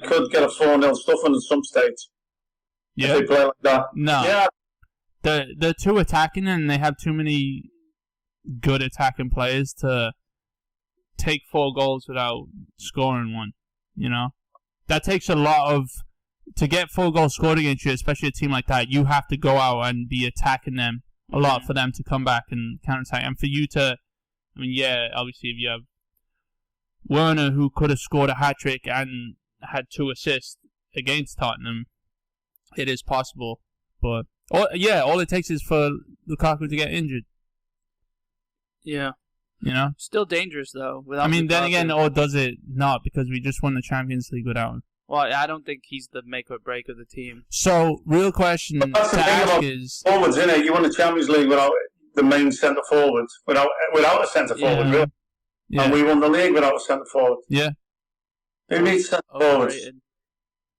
[SPEAKER 3] could get a 4-0 stuffing at some stage.
[SPEAKER 2] Yeah.
[SPEAKER 3] If they play like that.
[SPEAKER 2] No.
[SPEAKER 3] Yeah.
[SPEAKER 2] They're too attacking, and they have too many good attacking players to take 4 goals without scoring one. You know, that takes a lot of to get 4 goals scored against you, especially a team like that. You have to go out and be attacking them a lot for them to come back and counterattack, and for you to. I mean, yeah, obviously, if you have Werner, who could have scored a hat-trick and had 2 assists against Tottenham, it is possible, but. All it takes is for Lukaku to get injured.
[SPEAKER 1] Yeah.
[SPEAKER 2] You know?
[SPEAKER 1] Still dangerous, though.
[SPEAKER 2] I mean, Lukaku. Then again, or does it not? Because we just won the Champions League without him.
[SPEAKER 1] Well, I don't think he's the make or break of the team.
[SPEAKER 2] So, real question to ask is...
[SPEAKER 3] Forwards, innit? You won the Champions League without the main centre-forward. Without a centre-forward, really. Yeah. And we won the league without a centre-forward.
[SPEAKER 2] Yeah.
[SPEAKER 3] Who needs centre-forwards?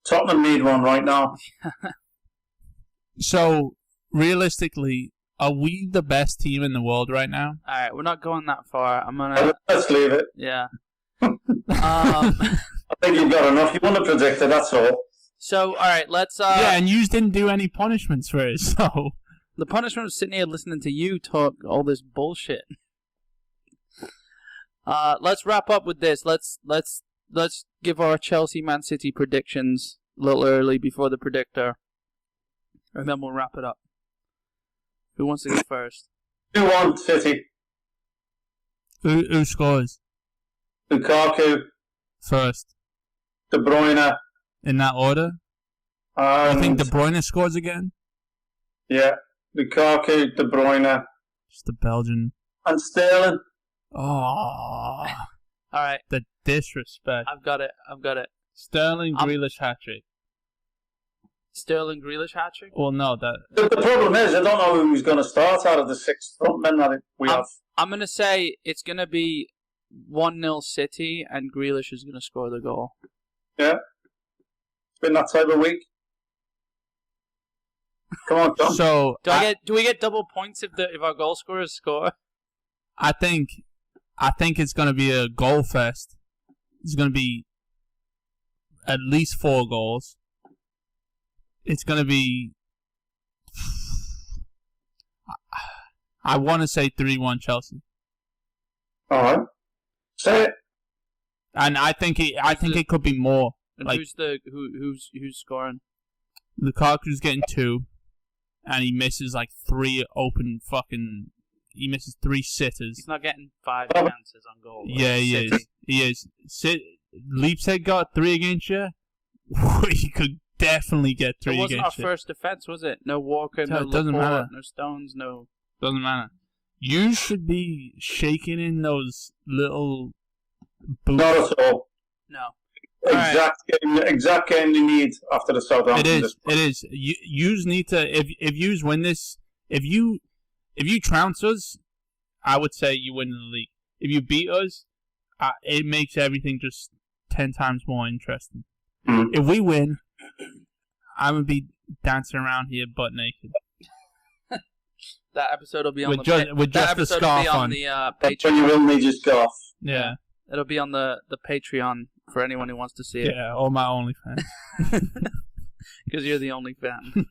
[SPEAKER 3] Tottenham need one right now.
[SPEAKER 2] So, realistically, are we the best team in the world right now?
[SPEAKER 1] All right, we're not going that far.
[SPEAKER 3] Let's leave it.
[SPEAKER 1] Yeah.
[SPEAKER 3] I think you've got enough. You want to predict it, that's all.
[SPEAKER 1] So, all right, let's...
[SPEAKER 2] Yeah, and you didn't do any punishments for it, so...
[SPEAKER 1] The punishment was sitting here listening to you talk all this bullshit. Let's wrap up with this. Let's give our Chelsea-Man City predictions a little early before the predictor. And then we'll wrap it up. Who wants to go first?
[SPEAKER 3] 2-1 City.
[SPEAKER 2] Who scores?
[SPEAKER 3] Lukaku.
[SPEAKER 2] First.
[SPEAKER 3] De Bruyne.
[SPEAKER 2] In that order? I think De Bruyne scores again?
[SPEAKER 3] Yeah. Lukaku, De Bruyne.
[SPEAKER 2] Just the Belgian.
[SPEAKER 3] And Sterling.
[SPEAKER 2] Oh.
[SPEAKER 1] All right.
[SPEAKER 2] The disrespect.
[SPEAKER 1] I've got it.
[SPEAKER 2] Sterling, Grealish hat-trick.
[SPEAKER 1] Sterling, Grealish hat-trick?
[SPEAKER 2] Well, no. The
[SPEAKER 3] problem is, I don't know who's going to start out of the 6 frontmen that we have.
[SPEAKER 1] I'm going to say it's going to be 1-0 City, and Grealish is going to score the goal.
[SPEAKER 3] Yeah. It's been that type of week. Come on, John.
[SPEAKER 2] So,
[SPEAKER 1] do we get double points if our goal scorers score?
[SPEAKER 2] I think it's going to be a goal fest. It's going to be at least 4 goals. It's going to be... I want to say 3-1 Chelsea.
[SPEAKER 3] All right. Say it.
[SPEAKER 2] And I think it could be more.
[SPEAKER 1] And
[SPEAKER 2] like,
[SPEAKER 1] who's scoring?
[SPEAKER 2] Lukaku's getting 2, and he misses like 3 open fucking. He misses 3 sitters.
[SPEAKER 1] He's not getting 5 chances on goal.
[SPEAKER 2] Yeah, he is. He is. Leipzig got 3 against you. He could definitely get 3 against you.
[SPEAKER 1] It wasn't our first defense, was it? No Walker, no Laporte, no Stones, no.
[SPEAKER 2] Doesn't matter. You should be shaking in those little boots.
[SPEAKER 3] Not at all.
[SPEAKER 1] No.
[SPEAKER 3] Exact game you need after the Southampton.
[SPEAKER 2] It is. You need to. If you win this, if you trounce us, I would say you win the league. If you beat us, it makes everything just 10 times more interesting.
[SPEAKER 3] Mm-hmm.
[SPEAKER 2] If we win, I'm gonna be dancing around here butt naked.
[SPEAKER 1] That episode will be on
[SPEAKER 2] with just the scarf on.
[SPEAKER 3] That's when you will need your scarf.
[SPEAKER 2] Yeah.
[SPEAKER 1] It'll be on the Patreon for anyone who wants to see it.
[SPEAKER 2] Yeah, or my OnlyFans.
[SPEAKER 1] Because you're the only fan.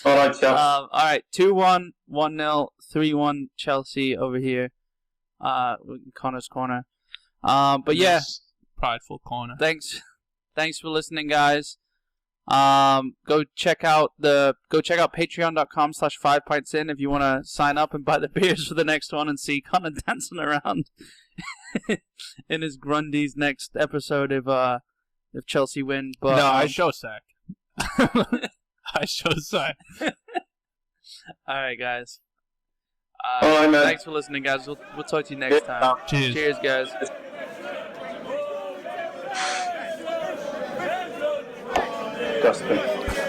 [SPEAKER 3] All right, Chelsea.
[SPEAKER 1] All right, 2-1, 1-0, 3-1 Chelsea over here. Connor's corner. But yeah,
[SPEAKER 2] prideful corner.
[SPEAKER 1] Thanks for listening, guys. Go check out patreon.com/5pints in if you want to sign up and buy the beers for the next one and see Connor dancing around in his Grundy's next episode if Chelsea win. But
[SPEAKER 2] no, I show sack. I show sack.
[SPEAKER 1] All right, guys.
[SPEAKER 3] All right,
[SPEAKER 1] thanks for listening, guys. We'll talk to you next time.
[SPEAKER 2] Cheers,
[SPEAKER 1] guys.
[SPEAKER 3] Disgusting.